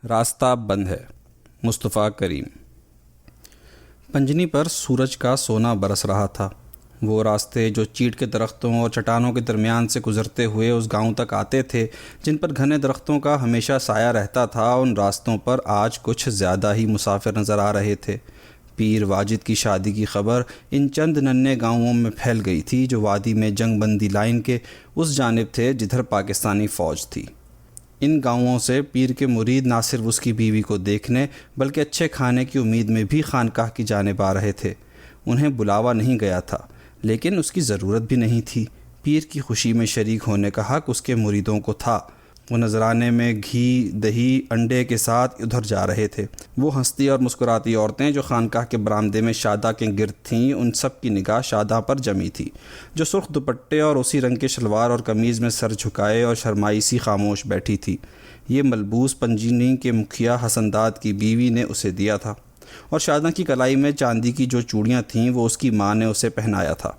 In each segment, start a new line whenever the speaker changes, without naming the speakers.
راستہ بند ہے۔ مصطفیٰ کریم۔ پنجنی پر سورج کا سونا برس رہا تھا۔ وہ راستے جو چیڑ کے درختوں اور چٹانوں کے درمیان سے گزرتے ہوئے اس گاؤں تک آتے تھے، جن پر گھنے درختوں کا ہمیشہ سایہ رہتا تھا، ان راستوں پر آج کچھ زیادہ ہی مسافر نظر آ رہے تھے۔ پیر واجد کی شادی کی خبر ان چند ننھے گاؤں میں پھیل گئی تھی جو وادی میں جنگ بندی لائن کے اس جانب تھے جدھر پاکستانی فوج تھی۔ ان گاؤں سے پیر کے مرید نہ صرف اس کی بیوی کو دیکھنے بلکہ اچھے کھانے کی امید میں بھی خانقاہ کی جانب آ رہے تھے۔ انہیں بلاوا نہیں گیا تھا، لیکن اس کی ضرورت بھی نہیں تھی۔ پیر کی خوشی میں شریک ہونے کا حق اس کے مریدوں کو تھا۔ وہ نذرانے میں گھی، دہی، انڈے کے ساتھ ادھر جا رہے تھے۔ وہ ہنستی اور مسکراتی عورتیں جو خانقاہ کے برآمدے میں شاداں کے گرد تھیں، ان سب کی نگاہ شاداں پر جمی تھی، جو سرخ دوپٹے اور اسی رنگ کے شلوار اور قمیض میں سر جھکائے اور شرمائی سی خاموش بیٹھی تھی۔ یہ ملبوس پنجینی کے مکھیا حسن داد کی بیوی نے اسے دیا تھا، اور شاداں کی کلائی میں چاندی کی جو چوڑیاں تھیں وہ اس کی ماں نے اسے پہنایا تھا۔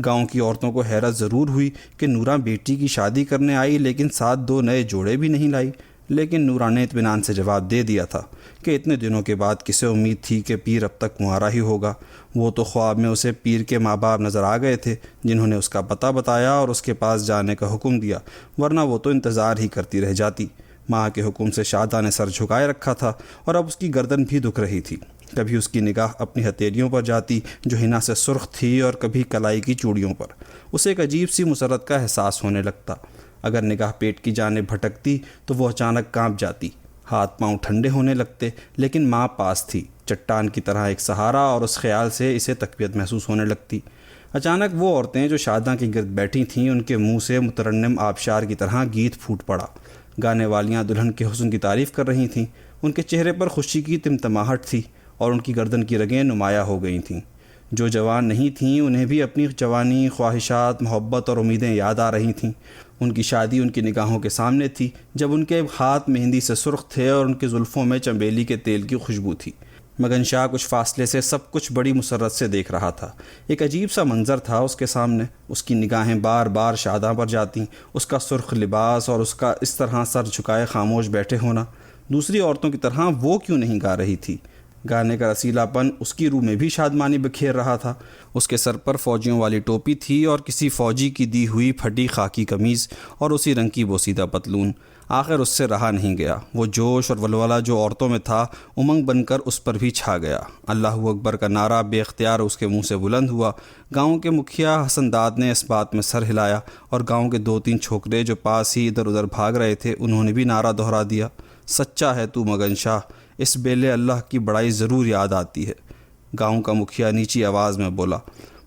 گاؤں کی عورتوں کو حیرت ضرور ہوئی کہ نوراں بیٹی کی شادی کرنے آئی لیکن ساتھ 2 نئے جوڑے بھی نہیں لائی، لیکن نوراں نے اطمینان سے جواب دے دیا تھا کہ اتنے دنوں کے بعد کسے امید تھی کہ پیر اب تک کنوارا ہی ہوگا۔ وہ تو خواب میں اسے پیر کے ماں باپ نظر آ گئے تھے، جنہوں نے اس کا پتہ بتایا اور اس کے پاس جانے کا حکم دیا، ورنہ وہ تو انتظار ہی کرتی رہ جاتی۔ ماں کے حکم سے شاداں نے سر جھکائے رکھا تھا اور اب اس کی گردن بھی دکھ رہی تھی۔ کبھی اس کی نگاہ اپنی ہتھیلیوں پر جاتی جو حنا سے سرخ تھی اور کبھی کلائی کی چوڑیوں پر۔ اسے ایک عجیب سی مسرت کا احساس ہونے لگتا۔ اگر نگاہ پیٹ کی جانب بھٹکتی تو وہ اچانک کانپ جاتی، ہاتھ پاؤں ٹھنڈے ہونے لگتے، لیکن ماں پاس تھی، چٹان کی طرح ایک سہارا، اور اس خیال سے اسے تقویت محسوس ہونے لگتی۔ اچانک وہ عورتیں جو شاداں کی گرد بیٹھی تھیں، ان کے منہ سے مترنم آبشار کی طرح گیت پھوٹ پڑا۔ گانے والیاں دلہن کے حسن کی تعریف کر رہی تھیں، ان کے چہرے پر خوشی کی تمتماہٹ تھی اور ان کی گردن کی رگیں نمایاں ہو گئی تھیں۔ جو جوان نہیں تھیں انہیں بھی اپنی جوانی، خواہشات، محبت اور امیدیں یاد آ رہی تھیں۔ ان کی شادی ان کی نگاہوں کے سامنے تھی جب ان کے ہاتھ مہندی سے سرخ تھے اور ان کے زلفوں میں چنبیلی کے تیل کی خوشبو تھی۔ مگن شاہ کچھ فاصلے سے سب کچھ بڑی مسرت سے دیکھ رہا تھا۔ ایک عجیب سا منظر تھا اس کے سامنے۔ اس کی نگاہیں بار بار شاداں پر جاتیں، اس کا سرخ لباس اور اس کا اس طرح سر جھکائے خاموش بیٹھے ہونا۔ دوسری عورتوں کی طرح وہ کیوں نہیں گا رہی تھی؟ گانے کا رسیلا پن اس کی روح میں بھی شادمانی بکھیر رہا تھا۔ اس کے سر پر فوجیوں والی ٹوپی تھی اور کسی فوجی کی دی ہوئی پھٹی خاکی قمیض اور اسی رنگ کی بوسیدہ پتلون۔ آخر اس سے رہا نہیں گیا۔ وہ جوش اور ولولہ جو عورتوں میں تھا امنگ بن کر اس پر بھی چھا گیا۔ اللہ اکبر کا نعرہ بے اختیار اس کے منہ سے بلند ہوا۔ گاؤں کے مکھیا حسن داد نے اس بات میں سر ہلایا اور گاؤں کے 2-3 چھوکرے جو پاس ہی ادھر ادھر بھاگ رہے تھے انہوں نے بھی نعرہ دہرا دیا، سچا ہے تو مگن شاہ، اس بیلے اللہ کی بڑائی ضرور یاد آتی ہے۔ گاؤں کا مکھیا نیچی آواز میں بولا۔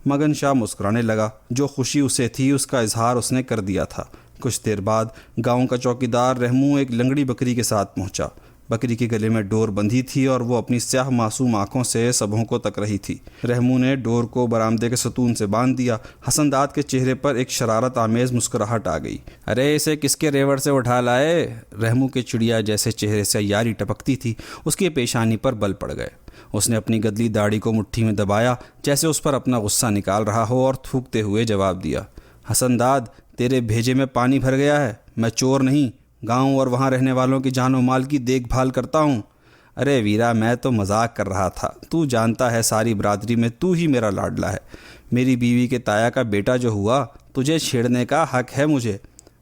مگن شاہ مسکرانے لگا۔ جو خوشی اسے تھی اس کا اظہار اس نے کر دیا تھا۔ کچھ دیر بعد گاؤں کا چوکیدار رحمو ایک لنگڑی بکری کے ساتھ پہنچا۔ بکری کے گلے میں ڈور بندھی تھی اور وہ اپنی سیاہ معصوم آنکھوں سے سبھوں کو تک رہی تھی۔ رحمو نے ڈور کو برآمدے کے ستون سے باندھ دیا۔ حسن داد کے چہرے پر ایک شرارت آمیز مسکراہٹ آ گئی۔ ارے اسے کس کے ریوڑ سے اٹھا لائے؟ رحمو کے چڑیا جیسے چہرے سے یاری ٹپکتی تھی، اس کی پیشانی پر بل پڑ گئے۔ اس نے اپنی گدلی داڑھی کو مٹھی میں دبایا جیسے اس پر اپنا غصہ نکال رہا ہو اور تھوکتے ہوئے جواب دیا، حسن داد، تیرے بھیجے میں پانی بھر گیا ہے۔ میں چور نہیں، گاؤں اور وہاں رہنے والوں کی جان و مال کی دیکھ بھال کرتا ہوں۔ ارے ویرا، میں تو مذاق کر رہا تھا۔ تو جانتا ہے ساری برادری میں تو ہی میرا لاڈلا ہے۔ میری بیوی کے تایا کا بیٹا جو ہوا، تجھے چھیڑنے کا حق ہے مجھے۔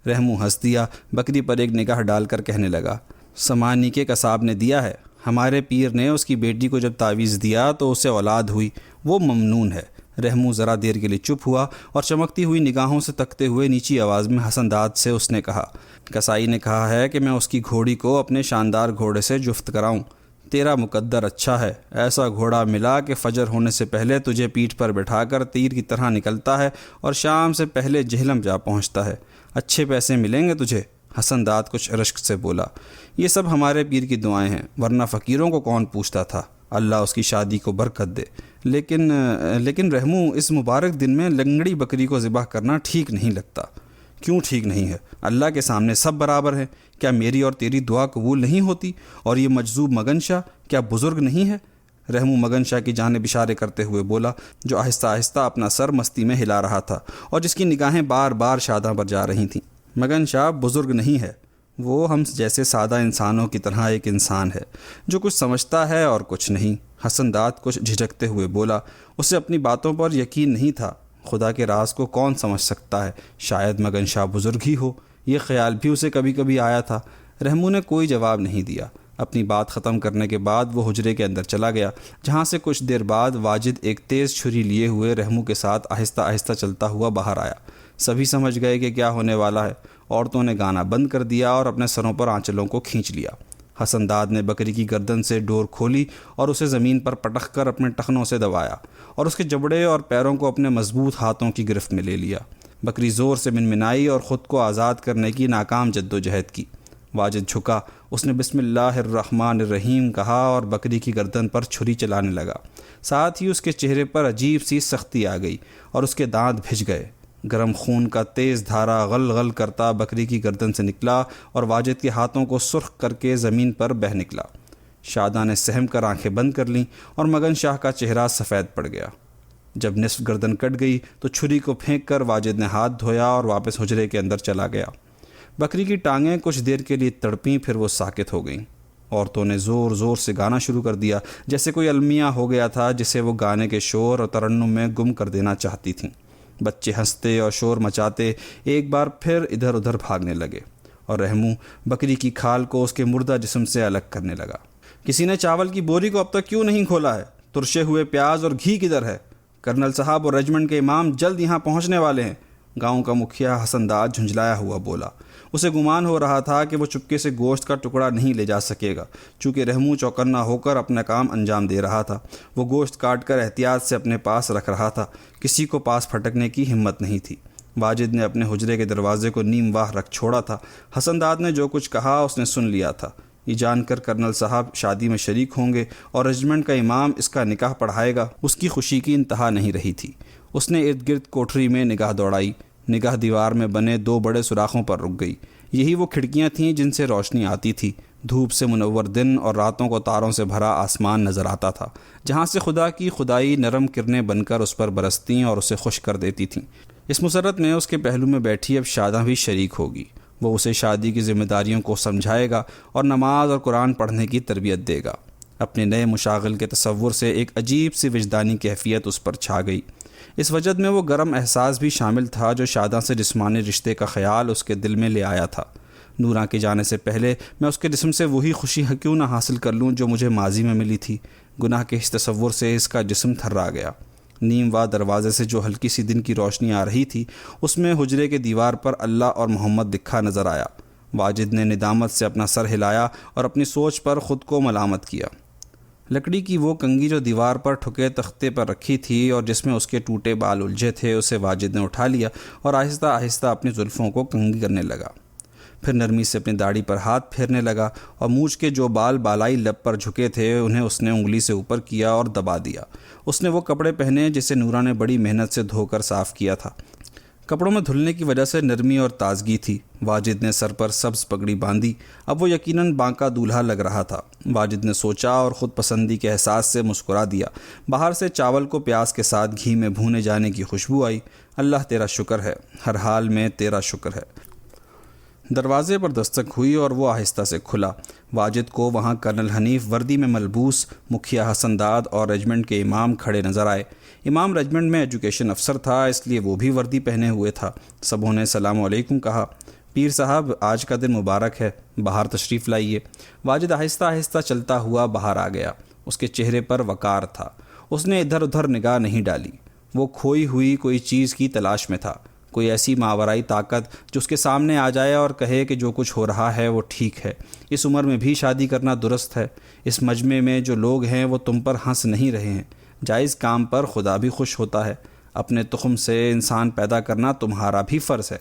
رحمو ہنس دیا، بکری پر ایک نگاہ ڈال کر کہنے لگا، سمانی کے قصاب نے دیا ہے۔ ہمارے پیر نے اس کی بیٹی کو جب تعویذ دیا تو اسے اولاد ہوئی، وہ ممنون ہے۔ رحمو ذرا دیر کے لیے چپ ہوا اور چمکتی ہوئی نگاہوں سے تکتے ہوئے نیچی آواز میں حسن داد سے اس نے کہا، کسائی نے کہا ہے کہ میں اس کی گھوڑی کو اپنے شاندار گھوڑے سے جفت کراؤں۔ تیرا مقدر اچھا ہے، ایسا گھوڑا ملا کہ فجر ہونے سے پہلے تجھے پیٹھ پر بٹھا کر تیر کی طرح نکلتا ہے اور شام سے پہلے جہلم جا پہنچتا ہے۔ اچھے پیسے ملیں گے تجھے۔ حسن داد کچھ رشک سے بولا، یہ سب ہمارے پیر کی دعائیں ہیں، ورنہ فقیروں کو کون پوچھتا تھا۔ اللہ اس کی شادی کو برکت دے۔ لیکن رحمو، اس مبارک دن میں لنگڑی بکری کو ذبح کرنا ٹھیک نہیں لگتا۔ کیوں ٹھیک نہیں ہے؟ اللہ کے سامنے سب برابر ہیں۔ کیا میری اور تیری دعا قبول نہیں ہوتی؟ اور یہ مجذوب مگن شاہ کیا بزرگ نہیں ہے؟ رحمو مگن شاہ کی جانب اشارے کرتے ہوئے بولا، جو آہستہ آہستہ اپنا سر مستی میں ہلا رہا تھا اور جس کی نگاہیں بار بار شاداں پر جا رہی تھیں۔ مگن شاہ بزرگ نہیں ہے، وہ ہم جیسے سادہ انسانوں کی طرح ایک انسان ہے جو کچھ سمجھتا ہے اور کچھ نہیں۔ حسن داد کچھ جھجکتے ہوئے بولا۔ اسے اپنی باتوں پر یقین نہیں تھا۔ خدا کے راز کو کون سمجھ سکتا ہے؟ شاید مگن شاہ بزرگ ہی ہو۔ یہ خیال بھی اسے کبھی کبھی آیا تھا۔ رحمو نے کوئی جواب نہیں دیا۔ اپنی بات ختم کرنے کے بعد وہ حجرے کے اندر چلا گیا، جہاں سے کچھ دیر بعد واجد ایک تیز چھری لیے ہوئے رحمو کے ساتھ آہستہ آہستہ چلتا ہوا باہر آیا۔ سبھی سمجھ گئے کہ کیا ہونے والا ہے۔ عورتوں نے گانا بند کر دیا اور اپنے سروں پر آنچلوں کو کھینچ لیا۔ حسن داد نے بکری کی گردن سے ڈور کھولی اور اسے زمین پر پٹخ کر اپنے ٹخنوں سے دبایا اور اس کے جبڑے اور پیروں کو اپنے مضبوط ہاتھوں کی گرفت میں لے لیا۔ بکری زور سے منمنائی اور خود کو آزاد کرنے کی ناکام جدوجہد کی۔ واجد جھکا، اس نے بسم اللہ الرحمن الرحیم کہا اور بکری کی گردن پر چھری چلانے لگا۔ ساتھ ہی اس کے چہرے پر عجیب سی سختی آ گئی اور اس کے دانت بھج گئے۔ گرم خون کا تیز دھارا غل غل کرتا بکری کی گردن سے نکلا اور واجد کے ہاتھوں کو سرخ کر کے زمین پر بہہ نکلا۔ شاداں نے سہم کر آنکھیں بند کر لیں اور مگن شاہ کا چہرہ سفید پڑ گیا۔ جب نصف گردن کٹ گئی تو چھری کو پھینک کر واجد نے ہاتھ دھویا اور واپس حجرے کے اندر چلا گیا۔ بکری کی ٹانگیں کچھ دیر کے لیے تڑپیں، پھر وہ ساکت ہو گئیں۔ عورتوں نے زور زور سے گانا شروع کر دیا، جیسے کوئی المیہ ہو گیا تھا جسے وہ گانے کے شور اور ترنم میں گم کر دینا چاہتی تھیں۔ بچے ہنستے اور شور مچاتے ایک بار پھر ادھر ادھر بھاگنے لگے اور رحمو بکری کی کھال کو اس کے مردہ جسم سے الگ کرنے لگا۔ کسی نے چاول کی بوری کو اب تک کیوں نہیں کھولا ہے؟ ترشے ہوئے پیاز اور گھی کدھر ہے؟ کرنل صاحب اور رجمنٹ کے امام جلد یہاں پہنچنے والے ہیں۔ گاؤں کا مکھیا حسن داد جھنجھلایا ہوا بولا۔ اسے گمان ہو رہا تھا کہ وہ چپکے سے گوشت کا ٹکڑا نہیں لے جا سکے گا، چونکہ رحمو چوکنا ہو کر اپنا کام انجام دے رہا تھا۔ وہ گوشت کاٹ کر احتیاط سے اپنے پاس رکھ رہا تھا، کسی کو پاس پھٹکنے کی ہمت نہیں تھی۔ واجد نے اپنے حجرے کے دروازے کو نیم واہ رکھ چھوڑا تھا۔ حسن داد نے جو کچھ کہا اس نے سن لیا تھا۔ یہ جان کر کرنل صاحب شادی میں شریک ہوں گے اور رجمنٹ کا امام اس کا نکاح پڑھائے گا، اس کی خوشی کی انتہا نہیں رہی تھی۔ اس نے ارد گرد کوٹھری میں نگاہ دوڑائی۔ نگاہ دیوار میں بنے دو بڑے سوراخوں پر رک گئی۔ یہی وہ کھڑکیاں تھیں جن سے روشنی آتی تھی۔ دھوپ سے منور دن اور راتوں کو تاروں سے بھرا آسمان نظر آتا تھا، جہاں سے خدا کی خدائی نرم کرنیں بن کر اس پر برستیں اور اسے خوش کر دیتی تھیں۔ اس مسرت میں اس کے پہلو میں بیٹھی اب شاداں بھی شریک ہوگی۔ وہ اسے شادی کی ذمہ داریوں کو سمجھائے گا اور نماز اور قرآن پڑھنے کی تربیت دے گا۔ اپنے نئے مشاغل کے تصور سے ایک عجیب سی وجدانی کیفیت اس پر چھا گئی۔ اس وجد میں وہ گرم احساس بھی شامل تھا جو شاداں سے جسمانی رشتے کا خیال اس کے دل میں لے آیا تھا۔ نوراں کے جانے سے پہلے میں اس کے جسم سے وہی خوشی کیوں نہ حاصل کر لوں جو مجھے ماضی میں ملی تھی۔ گناہ کے اس تصور سے اس کا جسم تھرا گیا۔ نیم واہ دروازے سے جو ہلکی سی دن کی روشنی آ رہی تھی، اس میں حجرے کے دیوار پر اللہ اور محمد لکھا نظر آیا۔ واجد نے ندامت سے اپنا سر ہلایا اور اپنی سوچ پر خود کو ملامت کیا۔ لکڑی کی وہ کنگھی جو دیوار پر ٹھکے تختے پر رکھی تھی اور جس میں اس کے ٹوٹے بال الجھے تھے، اسے واجد نے اٹھا لیا اور آہستہ آہستہ اپنی زلفوں کو کنگھی کرنے لگا۔ پھر نرمی سے اپنی داڑھی پر ہاتھ پھیرنے لگا اور مونچھ کے جو بال بالائی لب پر جھکے تھے انہیں اس نے انگلی سے اوپر کیا اور دبا دیا۔ اس نے وہ کپڑے پہنے جسے نورا نے بڑی محنت سے دھو کر صاف کیا تھا۔ کپڑوں میں دھلنے کی وجہ سے نرمی اور تازگی تھی۔ واجد نے سر پر سبز پگڑی باندھی۔ اب وہ یقیناً بانکا دولہا لگ رہا تھا۔ واجد نے سوچا اور خود پسندی کے احساس سے مسکرا دیا۔ باہر سے چاول کو پیاز کے ساتھ گھی میں بھونے جانے کی خوشبو آئی۔ اللہ تیرا شکر ہے، ہر حال میں تیرا شکر ہے۔ دروازے پر دستک ہوئی اور وہ آہستہ سے کھلا۔ واجد کو وہاں کرنل حنیف وردی میں ملبوس، مکھیا حسن داد اور رجمنٹ کے امام کھڑے نظر آئے۔ امام رجمنٹ میں ایجوکیشن افسر تھا، اس لیے وہ بھی وردی پہنے ہوئے تھا۔ سبوں نے السلام علیکم کہا۔ پیر صاحب آج کا دن مبارک ہے، باہر تشریف لائیے۔ واجد آہستہ آہستہ چلتا ہوا باہر آ گیا۔ اس کے چہرے پر وقار تھا۔ اس نے ادھر ادھر نگاہ نہیں ڈالی۔ وہ کھوئی ہوئی کوئی چیز کی تلاش میں تھا، کوئی ایسی ماورائی طاقت جو اس کے سامنے آ جائے اور کہے کہ جو کچھ ہو رہا ہے وہ ٹھیک ہے، اس عمر میں بھی شادی کرنا درست ہے، اس مجمع میں جو لوگ ہیں وہ تم پر ہنس نہیں رہے ہیں، جائز کام پر خدا بھی خوش ہوتا ہے، اپنے تخم سے انسان پیدا کرنا تمہارا بھی فرض ہے۔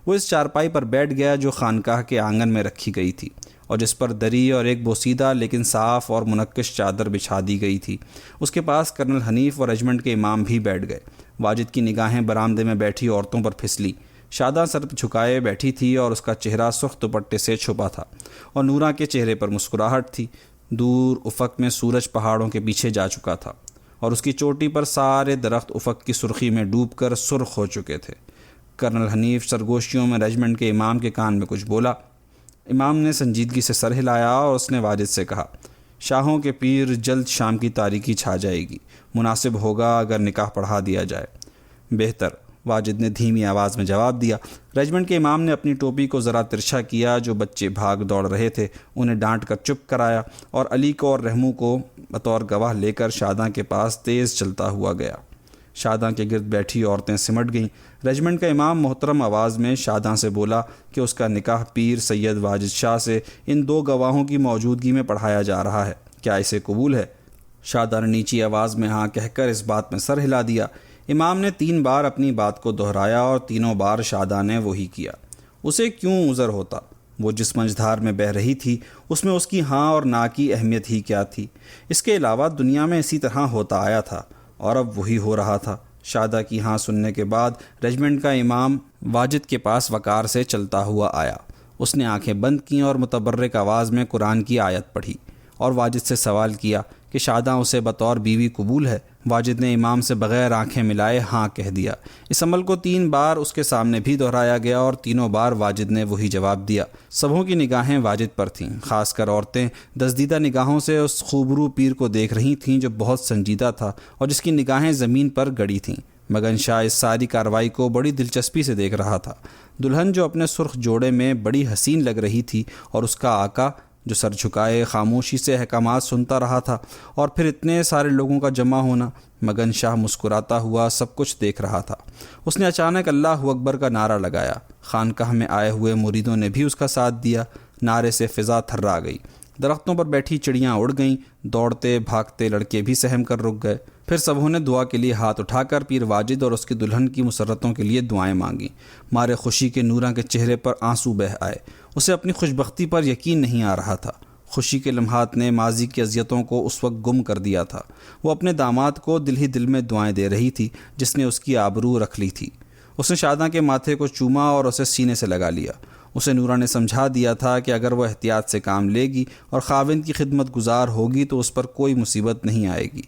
وہ اس چارپائی پر بیٹھ گیا جو خانقاہ کے آنگن میں رکھی گئی تھی اور جس پر دری اور ایک بوسیدہ لیکن صاف اور منقش چادر بچھا دی گئی تھی۔ اس کے پاس کرنل حنیف اور رجمنٹ کے امام بھی بیٹھ گئے۔ واجد کی نگاہیں برآمدے میں بیٹھی عورتوں پر پھسلی۔ شاداں سر جھکائے بیٹھی تھی اور اس کا چہرہ سرخ دوپٹے سے چھپا تھا اور نورا کے چہرے پر مسکراہٹ تھی۔ دور افق میں سورج پہاڑوں کے پیچھے جا چکا تھا اور اس کی چوٹی پر سارے درخت افق کی سرخی میں ڈوب کر سرخ ہو چکے تھے۔ کرنل حنیف سرگوشیوں میں رجمنٹ کے امام کے کان میں کچھ بولا۔ امام نے سنجیدگی سے سر ہلایا اور اس نے واجد سے کہا، شاہوں کے پیر جلد شام کی تاریکی چھا جائے گی، مناسب ہوگا اگر نکاح پڑھا دیا جائے۔ بہتر، واجد نے دھیمی آواز میں جواب دیا۔ رجمنٹ کے امام نے اپنی ٹوپی کو ذرا ترچھا کیا، جو بچے بھاگ دوڑ رہے تھے انہیں ڈانٹ کر چپ کرایا، اور علی کو اور رحمو کو بطور گواہ لے کر شاداں کے پاس تیز چلتا ہوا گیا۔ شاداں کے گرد بیٹھی عورتیں سمٹ گئیں۔ رجمنٹ کا امام محترم آواز میں شاداں سے بولا کہ اس کا نکاح پیر سید واجد شاہ سے ان 2 گواہوں کی موجودگی میں پڑھایا جا رہا ہے، کیا اسے قبول ہے؟ شاداں نے نیچی آواز میں ہاں کہہ کر اس بات میں سر ہلا دیا۔ امام نے 3 بار اپنی بات کو دہرایا اور تینوں بار شاداں نے وہی کیا۔ اسے کیوں عذر ہوتا؟ وہ جس منجدھار میں بہہ رہی تھی اس میں اس کی ہاں اور نا کی اہمیت ہی کیا تھی؟ اس کے علاوہ دنیا میں اسی طرح ہوتا آیا تھا اور اب وہی ہو رہا تھا۔ شادہ کی ہاں سننے کے بعد رجمنٹ کا امام واجد کے پاس وقار سے چلتا ہوا آیا۔ اس نے آنکھیں بند کیں اور متبرک آواز میں قرآن کی آیت پڑھی اور واجد سے سوال کیا کہ شاداں اسے بطور بیوی قبول ہے؟ واجد نے امام سے بغیر آنکھیں ملائے ہاں کہہ دیا۔ اس عمل کو 3 بار اس کے سامنے بھی دہرایا گیا اور تینوں بار واجد نے وہی جواب دیا۔ سبھوں کی نگاہیں واجد پر تھیں، خاص کر عورتیں دزدیدہ نگاہوں سے اس خوبرو پیر کو دیکھ رہی تھیں جو بہت سنجیدہ تھا اور جس کی نگاہیں زمین پر گڑی تھیں۔ مگن شاہ اس ساری کارروائی کو بڑی دلچسپی سے دیکھ رہا تھا۔ دلہن جو اپنے سرخ جوڑے میں بڑی حسین لگ رہی تھی اور اس کا آقا جو سر جھکائے خاموشی سے احکامات سنتا رہا تھا، اور پھر اتنے سارے لوگوں کا جمع ہونا۔ مگن شاہ مسکراتا ہوا سب کچھ دیکھ رہا تھا۔ اس نے اچانک اللہ اکبر کا نعرہ لگایا۔ خانقاہ میں آئے ہوئے مریدوں نے بھی اس کا ساتھ دیا۔ نعرے سے فضا تھرا گئی، درختوں پر بیٹھی چڑیاں اڑ گئیں، دوڑتے بھاگتے لڑکے بھی سہم کر رک گئے۔ پھر سبھوں نے دعا کے لیے ہاتھ اٹھا کر پیر واجد اور اس کی دلہن کی مسرتوں کے لیے دعائیں مانگیں۔ مارے خوشی کے نوراں کے چہرے پر آنسو بہہ آئے۔ اسے اپنی خوش بختی پر یقین نہیں آ رہا تھا۔ خوشی کے لمحات نے ماضی کی اذیتوں کو اس وقت گم کر دیا تھا۔ وہ اپنے داماد کو دل ہی دل میں دعائیں دے رہی تھی جس نے اس کی آبرو رکھ لی تھی۔ اس نے شاداں کے ماتھے کو چوما اور اسے سینے سے لگا لیا۔ اسے نورا نے سمجھا دیا تھا کہ اگر وہ احتیاط سے کام لے گی اور خاوند کی خدمت گزار ہوگی تو اس پر کوئی مصیبت نہیں آئے گی۔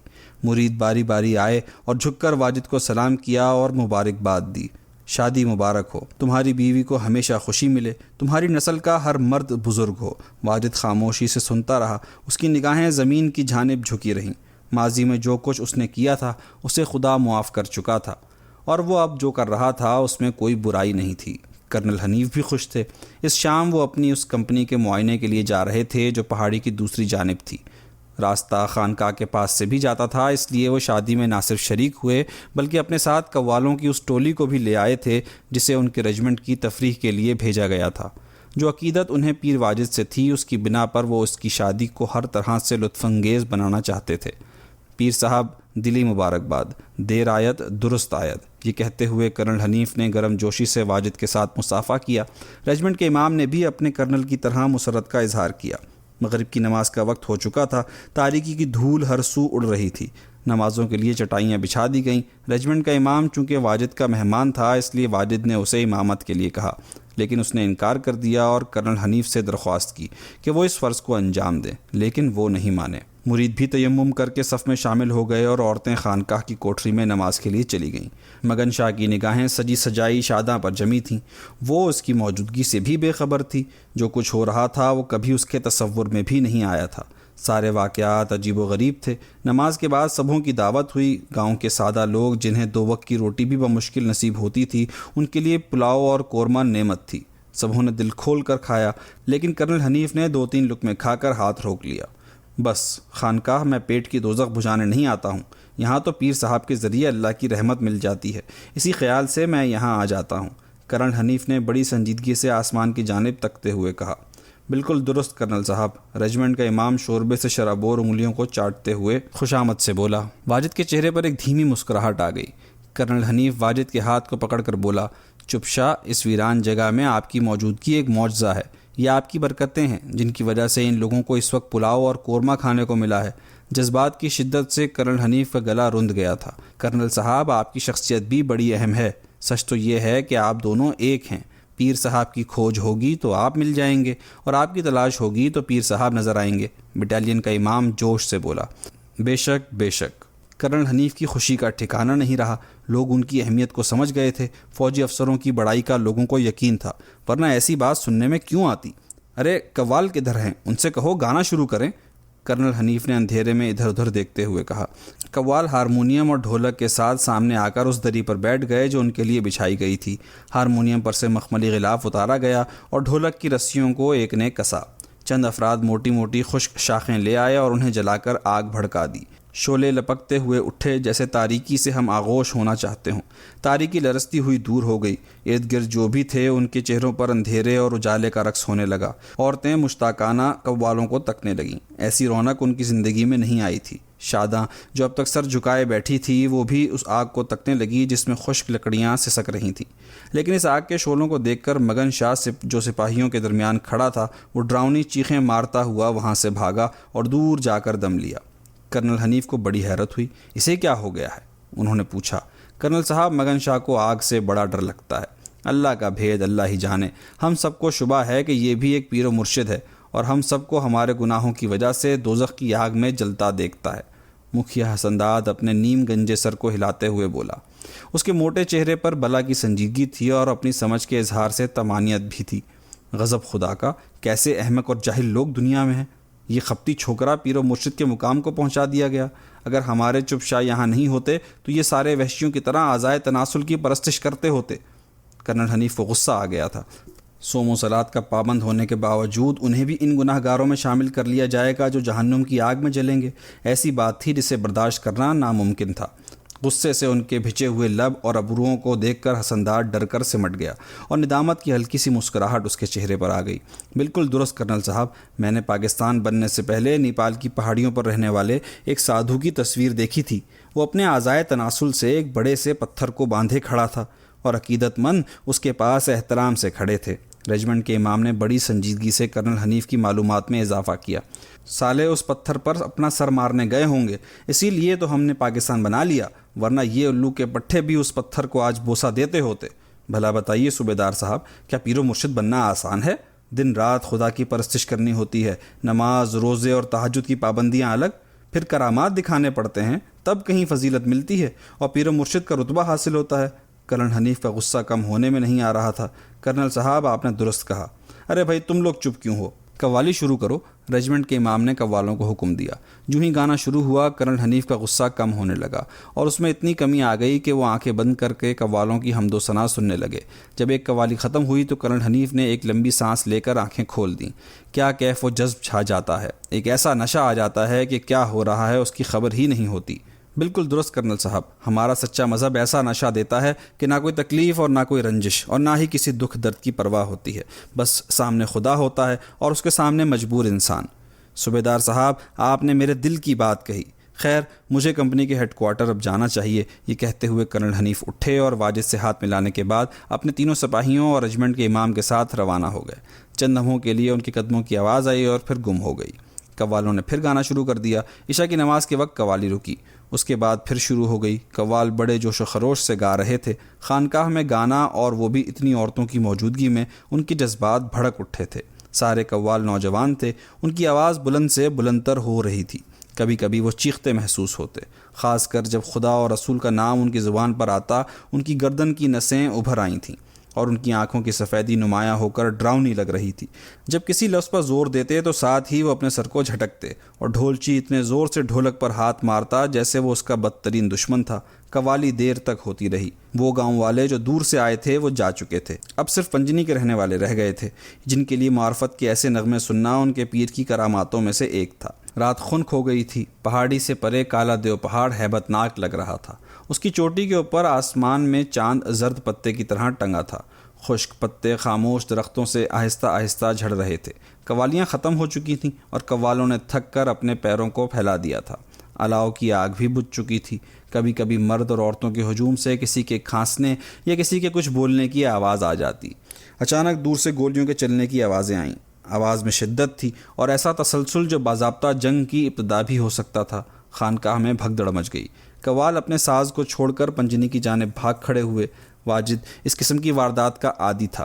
مرید باری باری آئے اور جھک کر واجد کو سلام کیا اور مبارکباد دی۔ شادی مبارک ہو، تمہاری بیوی کو ہمیشہ خوشی ملے، تمہاری نسل کا ہر مرد بزرگ ہو۔ واجد خاموشی سے سنتا رہا، اس کی نگاہیں زمین کی جانب جھکی رہیں۔ ماضی میں جو کچھ اس نے کیا تھا اسے خدا معاف کر چکا تھا، اور وہ اب جو کر رہا تھا اس میں کوئی برائی نہیں تھی۔ کرنل حنیف بھی خوش تھے۔ اس شام وہ اپنی اس کمپنی کے معائنے کے لیے جا رہے تھے جو پہاڑی کی دوسری جانب تھی۔ راستہ خانقاہ کے پاس سے بھی جاتا تھا، اس لیے وہ شادی میں نہ صرف شریک ہوئے بلکہ اپنے ساتھ قوالوں کی اس ٹولی کو بھی لے آئے تھے جسے ان کے رجمنٹ کی تفریح کے لیے بھیجا گیا تھا۔ جو عقیدت انہیں پیر واجد سے تھی اس کی بنا پر وہ اس کی شادی کو ہر طرح سے لطف انگیز بنانا چاہتے تھے۔ پیر صاحب دلی مبارکباد، دیر آیت درست آیت، یہ کہتے ہوئے کرنل حنیف نے گرم جوشی سے واجد کے ساتھ مصافحہ کیا۔ رجمنٹ کے امام نے بھی اپنے کرنل کی طرح مسرت کا اظہار کیا۔ مغرب کی نماز کا وقت ہو چکا تھا، تاریکی کی دھول ہر سو اڑ رہی تھی۔ نمازوں کے لیے چٹائیاں بچھا دی گئیں۔ رجمنٹ کا امام چونکہ واجد کا مہمان تھا اس لیے واجد نے اسے امامت کے لیے کہا، لیکن اس نے انکار کر دیا اور کرنل حنیف سے درخواست کی کہ وہ اس فرض کو انجام دیں، لیکن وہ نہیں مانے۔ مرید بھی تیمم کر کے صف میں شامل ہو گئے اور عورتیں خانقاہ کی کوٹری میں نماز کے لیے چلی گئیں۔ مگن شاہ کی نگاہیں سجی سجائی شاداں پر جمی تھیں۔ وہ اس کی موجودگی سے بھی بے خبر تھی۔ جو کچھ ہو رہا تھا وہ کبھی اس کے تصور میں بھی نہیں آیا تھا۔ سارے واقعات عجیب و غریب تھے۔ نماز کے بعد سبھوں کی دعوت ہوئی۔ گاؤں کے سادہ لوگ جنہیں 2 وقت کی روٹی بھی بمشکل نصیب ہوتی تھی ان کے لیے پلاؤ اور قورمہ نعمت تھی۔ سبھوں نے دل کھول کر کھایا، لیکن کرنل حنیف نے 2-3 لقمے کھا کر ہاتھ روک لیا۔ بس خانقاہ میں پیٹ کی دوزخ بجھانے نہیں آتا ہوں، یہاں تو پیر صاحب کے ذریعے اللہ کی رحمت مل جاتی ہے، اسی خیال سے میں یہاں آ جاتا ہوں۔ کرنل حنیف نے بڑی سنجیدگی سے آسمان کی جانب تکتے ہوئے کہا۔ بالکل درست کرنل صاحب، رجمنٹ کا امام شوربے سے شرابور انگلیوں کو چاٹتے ہوئے خوشامد سے بولا۔ واجد کے چہرے پر ایک دھیمی مسکراہٹ آ گئی۔ کرنل حنیف واجد کے ہاتھ کو پکڑ کر بولا، چپشا، اس ویران جگہ میں آپ کی موجودگی ایک معجزہ ہے۔ یہ آپ کی برکتیں ہیں جن کی وجہ سے ان لوگوں کو اس وقت پلاؤ اور قورمہ کھانے کو ملا ہے۔ جذبات کی شدت سے کرنل حنیف کا گلا رند گیا تھا۔ کرنل صاحب، آپ کی شخصیت بھی بڑی اہم ہے۔ سچ تو یہ ہے کہ آپ دونوں ایک ہیں۔ پیر صاحب کی کھوج ہوگی تو آپ مل جائیں گے، اور آپ کی تلاش ہوگی تو پیر صاحب نظر آئیں گے، بٹالین کا امام جوش سے بولا۔ بے شک بے شک۔ کرنل حنیف کی خوشی کا ٹھکانہ نہیں رہا۔ لوگ ان کی اہمیت کو سمجھ گئے تھے۔ فوجی افسروں کی بڑائی کا لوگوں کو یقین تھا، ورنہ ایسی بات سننے میں کیوں آتی؟ ارے قوال کدھر ہیں؟ ان سے کہو گانا شروع کریں۔ کرنل حنیف نے اندھیرے میں ادھر ادھر دیکھتے ہوئے کہا۔ قوال ہارمونیم اور ڈھولک کے ساتھ سامنے آ کر اس دری پر بیٹھ گئے جو ان کے لیے بچھائی گئی تھی۔ ہارمونیم پر سے مخملی غلاف اتارا گیا اور ڈھولک کی رسیوں کو ایک نے کسا۔ چند افراد موٹی موٹی خشک شاخیں لے آئے اور انہیں جلا کر آگ بھڑکا دی۔ شعلے لپکتے ہوئے اٹھے جیسے تاریکی سے ہم آغوش ہونا چاہتے ہوں۔ تاریکی لرزتی ہوئی دور ہو گئی۔ ارد گرد جو بھی تھے ان کے چہروں پر اندھیرے اور اجالے کا رقص ہونے لگا۔ عورتیں مشتاقانہ قوالوں کو تکنے لگیں۔ ایسی رونق ان کی زندگی میں نہیں آئی تھی۔ شاداں جو اب تک سر جھکائے بیٹھی تھی وہ بھی اس آگ کو تکنے لگی جس میں خشک لکڑیاں سسک رہی تھیں۔ لیکن اس آگ کے شعلوں کو دیکھ کر مگن شاہ جو سپاہیوں کے درمیان کھڑا تھا وہ ڈراؤنی چیخیں مارتا ہوا وہاں سے بھاگا اور دور جا کر دم لیا۔ کرنل حنیف کو بڑی حیرت ہوئی۔ اسے کیا ہو گیا ہے؟ انہوں نے پوچھا۔ کرنل صاحب، مگن شاہ کو آگ سے بڑا ڈر لگتا ہے۔ اللہ کا بھید اللہ ہی جانے۔ ہم سب کو شبہ ہے کہ یہ بھی ایک پیر و مرشد ہے اور ہم سب کو ہمارے گناہوں کی وجہ سے دوزخ کی آگ میں جلتا دیکھتا ہے۔ مکھیا حسن داد اپنے نیم گنجے سر کو ہلاتے ہوئے بولا۔ اس کے موٹے چہرے پر بلا کی سنجیدگی تھی اور اپنی سمجھ کے اظہار سے طمانینت بھی تھی۔ غضب خدا کا، کیسے احمق اور جاہل لوگ دنیا میں ہیں۔ یہ خپتی چھوکرا پیر و مرشد کے مقام کو پہنچا دیا گیا۔ اگر ہمارے چپ شاہ یہاں نہیں ہوتے تو یہ سارے وحشیوں کی طرح اعضائے تناسل کی پرستش کرتے ہوتے۔ کرنل حنیف کو غصہ آ گیا تھا۔ صوم و صلات کا پابند ہونے کے باوجود انہیں بھی ان گناہ گاروں میں شامل کر لیا جائے گا جو جہنم کی آگ میں جلیں گے۔ ایسی بات تھی جسے برداشت کرنا ناممکن تھا۔ غصے سے ان کے بھچے ہوئے لب اور ابروؤں کو دیکھ کر حسندار ڈر کر سمٹ گیا اور ندامت کی ہلکی سی مسکراہٹ اس کے چہرے پر آ گئی۔ بالکل درست کرنل صاحب، میں نے پاکستان بننے سے پہلے نیپال کی پہاڑیوں پر رہنے والے ایک سادھو کی تصویر دیکھی تھی۔ وہ اپنے اعضائے تناسل سے ایک بڑے سے پتھر کو باندھے کھڑا تھا اور عقیدت مند اس کے پاس احترام سے کھڑے تھے۔ ریجمنٹ کے امام نے بڑی سنجیدگی سے کرنل حنیف کی معلومات میں اضافہ کیا۔ سالے اس پتھر پر اپنا سر مارنے گئے ہوں گے، اسی لیے تو ہم نے پاکستان بنا لیا، ورنہ یہ الو کے پٹھے بھی اس پتھر کو آج بوسہ دیتے ہوتے۔ بھلا بتائیے صوبیدار صاحب، کیا پیر و مرشد بننا آسان ہے؟ دن رات خدا کی پرستش کرنی ہوتی ہے، نماز روزے اور تہجد کی پابندیاں الگ، پھر کرامات دکھانے پڑتے ہیں، تب کہیں فضیلت ملتی ہے اور پیر و مرشد کا رتبہ حاصل ہوتا ہے۔ کرنل حنیف کا غصہ کم ہونے میں نہیں آ رہا تھا۔ کرنل صاحب، آپ نے درست کہا۔ ارے بھائی تم لوگ چپ کیوں ہو؟ قوالی شروع کرو۔ ریجمنٹ کے امام نے قوالوں کو حکم دیا۔ جو ہی گانا شروع ہوا کرنل حنیف کا غصہ کم ہونے لگا اور اس میں اتنی کمی آ گئی کہ وہ آنکھیں بند کر کے قوالوں کی حمد و ثنا سننے لگے۔ جب ایک قوالی ختم ہوئی تو کرنل حنیف نے ایک لمبی سانس لے کر آنکھیں کھول دیں۔ کیا کیف و جذب چھا جاتا ہے، ایک ایسا نشہ آ جاتا ہے کہ کیا ہو رہا ہے اس کی خبر ہی نہیں ہوتی۔ بالکل درست کرنل صاحب، ہمارا سچا مذہب ایسا نشہ دیتا ہے کہ نہ کوئی تکلیف اور نہ کوئی رنجش اور نہ ہی کسی دکھ درد کی پرواہ ہوتی ہے، بس سامنے خدا ہوتا ہے اور اس کے سامنے مجبور انسان۔ صوبیدار صاحب، آپ نے میرے دل کی بات کہی۔ خیر، مجھے کمپنی کے ہیڈ کوارٹر اب جانا چاہیے۔ یہ کہتے ہوئے کرنل حنیف اٹھے اور واجد سے ہاتھ ملانے کے بعد اپنے تینوں سپاہیوں اور ریجمنٹ کے امام کے ساتھ روانہ ہو گئے۔ چند لمحوں کے لیے ان کے قدموں کی آواز آئی اور پھر گم ہو گئی۔ قوالوں نے پھر گانا شروع کر دیا۔ عشاء کی نماز کے وقت قوالی رکی، اس کے بعد پھر شروع ہو گئی۔ قوال بڑے جوش و خروش سے گا رہے تھے۔ خانقاہ میں گانا اور وہ بھی اتنی عورتوں کی موجودگی میں ان کے جذبات بھڑک اٹھے تھے۔ سارے قوال نوجوان تھے، ان کی آواز بلند سے بلندتر ہو رہی تھی۔ کبھی کبھی وہ چیختے محسوس ہوتے، خاص کر جب خدا اور رسول کا نام ان کی زبان پر آتا۔ ان کی گردن کی نسیں ابھر آئی تھیں اور ان کی آنکھوں کی سفیدی نمایاں ہو کر ڈراؤنی لگ رہی تھی۔ جب کسی لفظ پر زور دیتے تو ساتھ ہی وہ اپنے سر کو جھٹکتے اور ڈھولچی اتنے زور سے ڈھولک پر ہاتھ مارتا جیسے وہ اس کا بدترین دشمن تھا۔ قوالی دیر تک ہوتی رہی۔ وہ گاؤں والے جو دور سے آئے تھے وہ جا چکے تھے، اب صرف پنجنی کے رہنے والے رہ گئے تھے، جن کے لیے معرفت کے ایسے نغمے سننا ان کے پیر کی کراماتوں میں سے ایک تھا۔ رات خنک ہو گئی تھی۔ پہاڑی سے پرے کالا دیو پہاڑ ہیبت ناک لگ رہا تھا۔ اس کی چوٹی کے اوپر آسمان میں چاند زرد پتے کی طرح ٹنگا تھا۔ خشک پتے خاموش درختوں سے آہستہ آہستہ جھڑ رہے تھے۔ قوالیاں ختم ہو چکی تھیں اور قوالوں نے تھک کر اپنے پیروں کو پھیلا دیا تھا۔ الاؤ کی آگ بھی بجھ چکی تھی۔ کبھی کبھی مرد اور عورتوں کے ہجوم سے کسی کے کھانسنے یا کسی کے کچھ بولنے کی آواز آ جاتی۔ اچانک دور سے گولیوں کے چلنے کی آوازیں آئیں۔ آواز میں شدت تھی اور ایسا تسلسل جو باضابطہ جنگ کی ابتدا بھی ہو سکتا تھا۔ خانقاہ میں بھگدڑ مچ گئی۔ قوال اپنے ساز کو چھوڑ کر پنجنی کی جانب بھاگ کھڑے ہوئے۔ واجد اس قسم کی واردات کا عادی تھا۔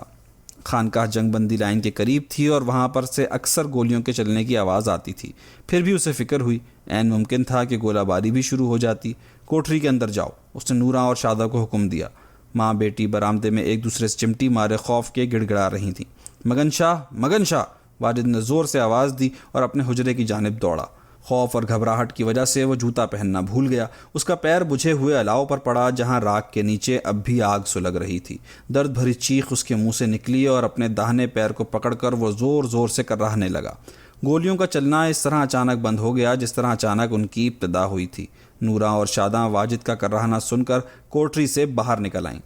خانقاہ جنگ بندی لائن کے قریب تھی اور وہاں پر سے اکثر گولیوں کے چلنے کی آواز آتی تھی۔ پھر بھی اسے فکر ہوئی، عین ممکن تھا کہ گولہ باری بھی شروع ہو جاتی۔ کوٹری کے اندر جاؤ، اس نے نوراں اور شادہ کو حکم دیا۔ ماں بیٹی برآمدے میں ایک دوسرے سے چمٹی مارے خوف کے گڑ گڑا رہی تھیں۔ مگن شاہ، مگن شاہ! واجد نے زور سے آواز دی اور اپنے حجرے کی جانب دوڑا۔ خوف اور گھبراہٹ کی وجہ سے وہ جوتا پہننا بھول گیا۔ اس کا پیر بجھے ہوئے الاؤ پر پڑا جہاں راکھ کے نیچے اب بھی آگ سلگ رہی تھی۔ درد بھری چیخ اس کے منہ سے نکلی اور اپنے داہنے پیر کو پکڑ کر وہ زور زور سے کرراہنے لگا۔ گولیوں کا چلنا اس طرح اچانک بند ہو گیا جس طرح اچانک ان کی ابتدا ہوئی تھی۔ نوراں اور شاداں واجد کا کرراہنا سن کر کوٹری سے باہر نکل آئیں۔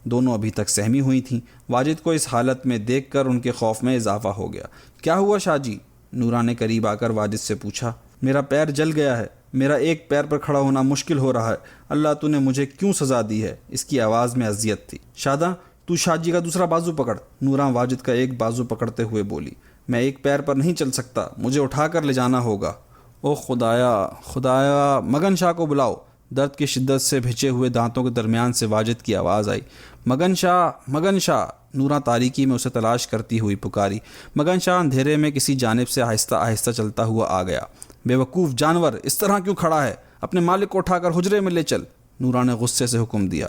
دونوں ابھی تک سہمی ہوئی تھیں۔ واجد کو اس حالت میں دیکھ کر ان کے خوف میں اضافہ ہو گیا۔ کیا ہوا شاہ جی؟ نوراں نے قریب آ کر واجد سے پوچھا۔ میرا پیر جل گیا ہے، میرا ایک پیر پر کھڑا ہونا مشکل ہو رہا ہے، اللہ تو نے مجھے کیوں سزا دی ہے؟ اس کی آواز میں اذیت تھی۔ شاداں تو شاہ جی کا دوسرا بازو پکڑ، نوراں واجد کا ایک بازو پکڑتے ہوئے بولی۔ میں ایک پیر پر نہیں چل سکتا، مجھے اٹھا کر لے جانا ہوگا۔ او خدایا، مگن شاہ کو بلاؤ۔ درد کی شدت سے بھچے ہوئے دانتوں کے درمیان سے واجد کی آواز آئی۔ مگن شاہ، نوراں تاریکی میں اسے تلاش کرتی ہوئی پکاری۔ مگن شاہ اندھیرے میں کسی جانب سے آہستہ آہستہ چلتا ہوا آ گیا۔ بے وقوف جانور، اس طرح کیوں کھڑا ہے؟ اپنے مالک کو اٹھا کر حجرے میں لے چل، نوراں نے غصے سے حکم دیا۔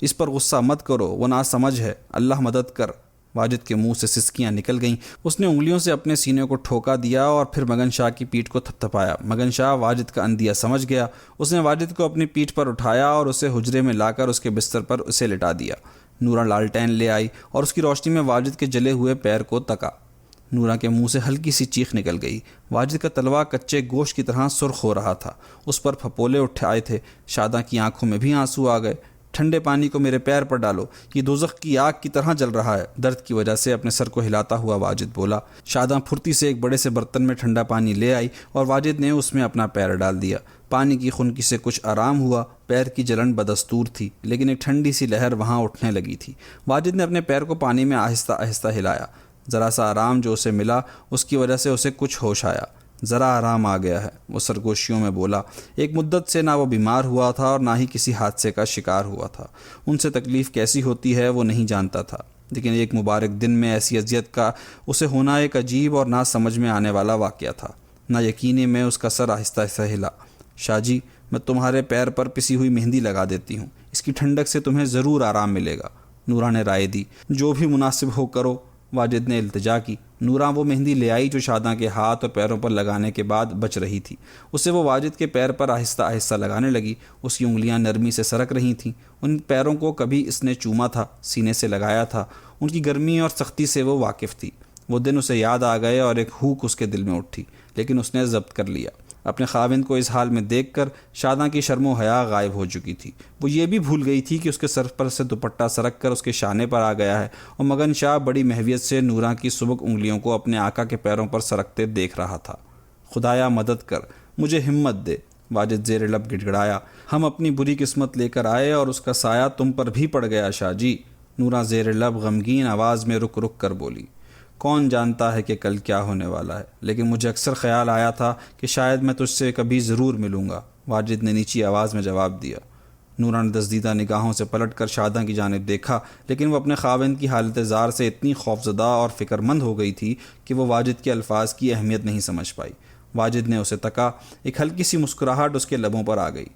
اس پر غصہ مت کرو، وہ ناسمجھ ہے، اللہ مدد کر۔ واجد کے منہ سے سسکیاں نکل گئیں۔ اس نے انگلیوں سے اپنے سینے کو ٹھوکا دیا اور پھر مگن شاہ کی پیٹھ کو تھپتھپایا۔ مگن شاہ واجد کا اندیہ سمجھ گیا۔ اس نے واجد کو اپنی پیٹھ پر اٹھایا اور اسے حجرے میں لا کر اس کے بستر پر اسے لٹا دیا۔ نوراں لالٹین لے آئی اور اس کی روشنی میں واجد کے جلے ہوئے پیر کو تکا۔ نوراں کے منہ سے ہلکی سی چیخ نکل گئی۔ واجد کا تلوا کچے گوشت کی طرح سرخ ہو رہا تھا، اس پر پھپولے اٹھ آئے تھے۔ شاداں کی آنکھوں میں بھی آنسو آ گئے۔ ٹھنڈے پانی کو میرے پیر پر ڈالو، یہ دوزخ کی آگ کی طرح جل رہا ہے، درد کی وجہ سے اپنے سر کو ہلاتا ہوا واجد بولا۔ شاداں پھرتی سے ایک بڑے سے برتن میں ٹھنڈا پانی لے آئی اور واجد نے اس میں اپنا پیر ڈال دیا۔ پانی کی خنکی سے کچھ آرام ہوا، پیر کی جلن بدستور تھی لیکن ایک ٹھنڈی سی لہر وہاں اٹھنے لگی تھی۔ واجد نے اپنے پیر کو پانی میں آہستہ آہستہ ہلایا۔ ذرا سا آرام جو اسے ملا اس کی وجہ سے اسے کچھ ہوش آیا۔ ذرا آرام آ گیا ہے، وہ سرگوشیوں میں بولا۔ ایک مدت سے نہ وہ بیمار ہوا تھا اور نہ ہی کسی حادثے کا شکار ہوا تھا۔ ان سے تکلیف کیسی ہوتی ہے وہ نہیں جانتا تھا، لیکن ایک مبارک دن میں ایسی اذیت کا اسے ہونا ایک عجیب اور نہ سمجھ میں آنے والا واقعہ تھا۔ نہ یقینی میں اس کا سر آہستہ آہستہ ہلا۔ شاہ جی، میں تمہارے پیر پر پسی ہوئی مہندی لگا دیتی ہوں، اس کی ٹھنڈک سے تمہیں ضرور آرام ملے گا، نوراں نے رائے دی۔ جو بھی مناسب ہو کرو، واجد نے التجا کی۔ نوراں وہ مہندی لے آئی جو شاداں کے ہاتھ اور پیروں پر لگانے کے بعد بچ رہی تھی۔ اسے وہ واجد کے پیر پر آہستہ آہستہ لگانے لگی۔ اس کی انگلیاں نرمی سے سرک رہی تھیں۔ ان پیروں کو کبھی اس نے چوما تھا، سینے سے لگایا تھا، ان کی گرمی اور سختی سے وہ واقف تھی۔ وہ دن اسے یاد آ گئے اور ایک ہوک اس کے دل میں اٹھی، لیکن اس نے ضبط کر لیا۔ اپنے خاوند کو اس حال میں دیکھ کر شاداں کی شرم و حیا غائب ہو چکی تھی۔ وہ یہ بھی بھول گئی تھی کہ اس کے سر پر سے دوپٹہ سرک کر اس کے شانے پر آ گیا ہے اور مگن شاہ بڑی محویت سے نوراں کی سبک انگلیوں کو اپنے آقا کے پیروں پر سرکتے دیکھ رہا تھا۔ خدایا مدد کر، مجھے ہمت دے، واجد زیر لب گڑ گڑایا۔ ہم اپنی بری قسمت لے کر آئے اور اس کا سایہ تم پر بھی پڑ گیا شاہ جی، نوراں زیر لب غمگین آواز میں رک رک کر بولی۔ کون جانتا ہے کہ کل کیا ہونے والا ہے، لیکن مجھے اکثر خیال آیا تھا کہ شاید میں تجھ سے کبھی ضرور ملوں گا، واجد نے نیچی آواز میں جواب دیا۔ نوراں نے دزدیدہ نگاہوں سے پلٹ کر شاداں کی جانب دیکھا، لیکن وہ اپنے خاوند کی حالت زار سے اتنی خوفزدہ اور فکر مند ہو گئی تھی کہ وہ واجد کے الفاظ کی اہمیت نہیں سمجھ پائی۔ واجد نے اسے تکا، ایک ہلکی سی مسکراہٹ اس کے لبوں پر آ گئی۔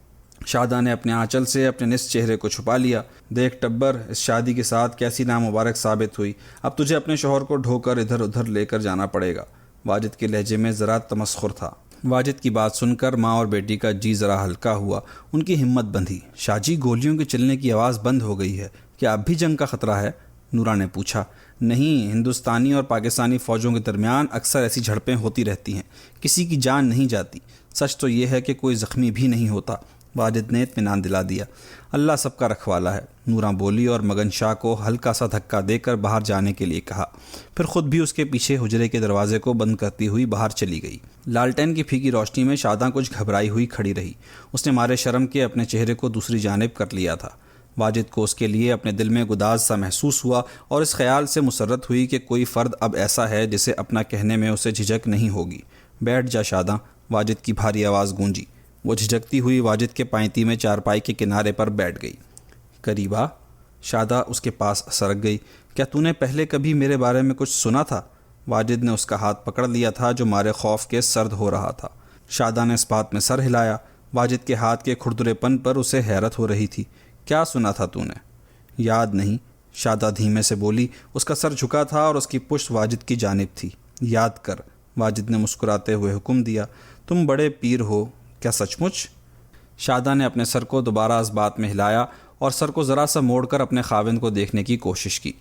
شاداں نے اپنے آنچل سے اپنے نصف چہرے کو چھپا لیا۔ دیکھ ٹبر، اس شادی کے ساتھ کیسی نامبارک ثابت ہوئی، اب تجھے اپنے شوہر کو ڈھو کر ادھر ادھر لے کر جانا پڑے گا، واجد کے لہجے میں ذرا تمسخر تھا۔ واجد کی بات سن کر ماں اور بیٹی کا جی ذرا ہلکا ہوا، ان کی ہمت بندھی۔ شاہ جی، گولیوں کے چلنے کی آواز بند ہو گئی ہے، کیا اب بھی جنگ کا خطرہ ہے؟ نوراں نے پوچھا۔ نہیں، ہندوستانی اور پاکستانی فوجوں کے درمیان اکثر ایسی جھڑپیں ہوتی رہتی ہیں، کسی کی جان نہیں جاتی، سچ تو یہ ہے کہ کوئی زخمی بھی نہیں ہوتا، واجد نے اطمینان دلا دیا۔ اللہ سب کا رکھوالا ہے، نوراں بولی اور مگن شاہ کو ہلکا سا دھکا دے کر باہر جانے کے لیے کہا، پھر خود بھی اس کے پیچھے حجرے کے دروازے کو بند کرتی ہوئی باہر چلی گئی۔ لالٹین کی پھیکی روشنی میں شاداں کچھ گھبرائی ہوئی کھڑی رہی۔ اس نے مارے شرم کے اپنے چہرے کو دوسری جانب کر لیا تھا۔ واجد کو اس کے لیے اپنے دل میں گداز سا محسوس ہوا اور اس خیال سے مسرت ہوئی کہ کوئی فرد اب ایسا ہے جسے اپنا کہنے میں اسے جھجک نہیں ہوگی۔ بیٹھ جا شاداں، واجد کی بھاری آواز گونجی۔ وہ جھجکتی ہوئی واجد کے پائنتی میں چارپائی کے کنارے پر بیٹھ گئی۔ قریب آ، شاداں اس کے پاس سرک گئی۔ کیا تو نے پہلے کبھی میرے بارے میں کچھ سنا تھا؟ واجد نے اس کا ہاتھ پکڑ لیا تھا جو مارے خوف کے سرد ہو رہا تھا۔ شاداں نے اس بات میں سر ہلایا۔ واجد کے ہاتھ کے کھردرے پن پر اسے حیرت ہو رہی تھی۔ کیا سنا تھا تو نے؟ یاد نہیں، شاداں دھیمے سے بولی۔ اس کا سر جھکا تھا اور اس کی پشت واجد کی جانب تھی۔ یاد کر، واجد نے مسکراتے ہوئے حکم دیا۔ تم بڑے پیر ہو کیا سچ مچ؟ شاداں نے اپنے سر کو دوبارہ اس بات میں ہلایا اور سر کو ذرا سا موڑ کر اپنے خاوند کو دیکھنے کی کوشش کی۔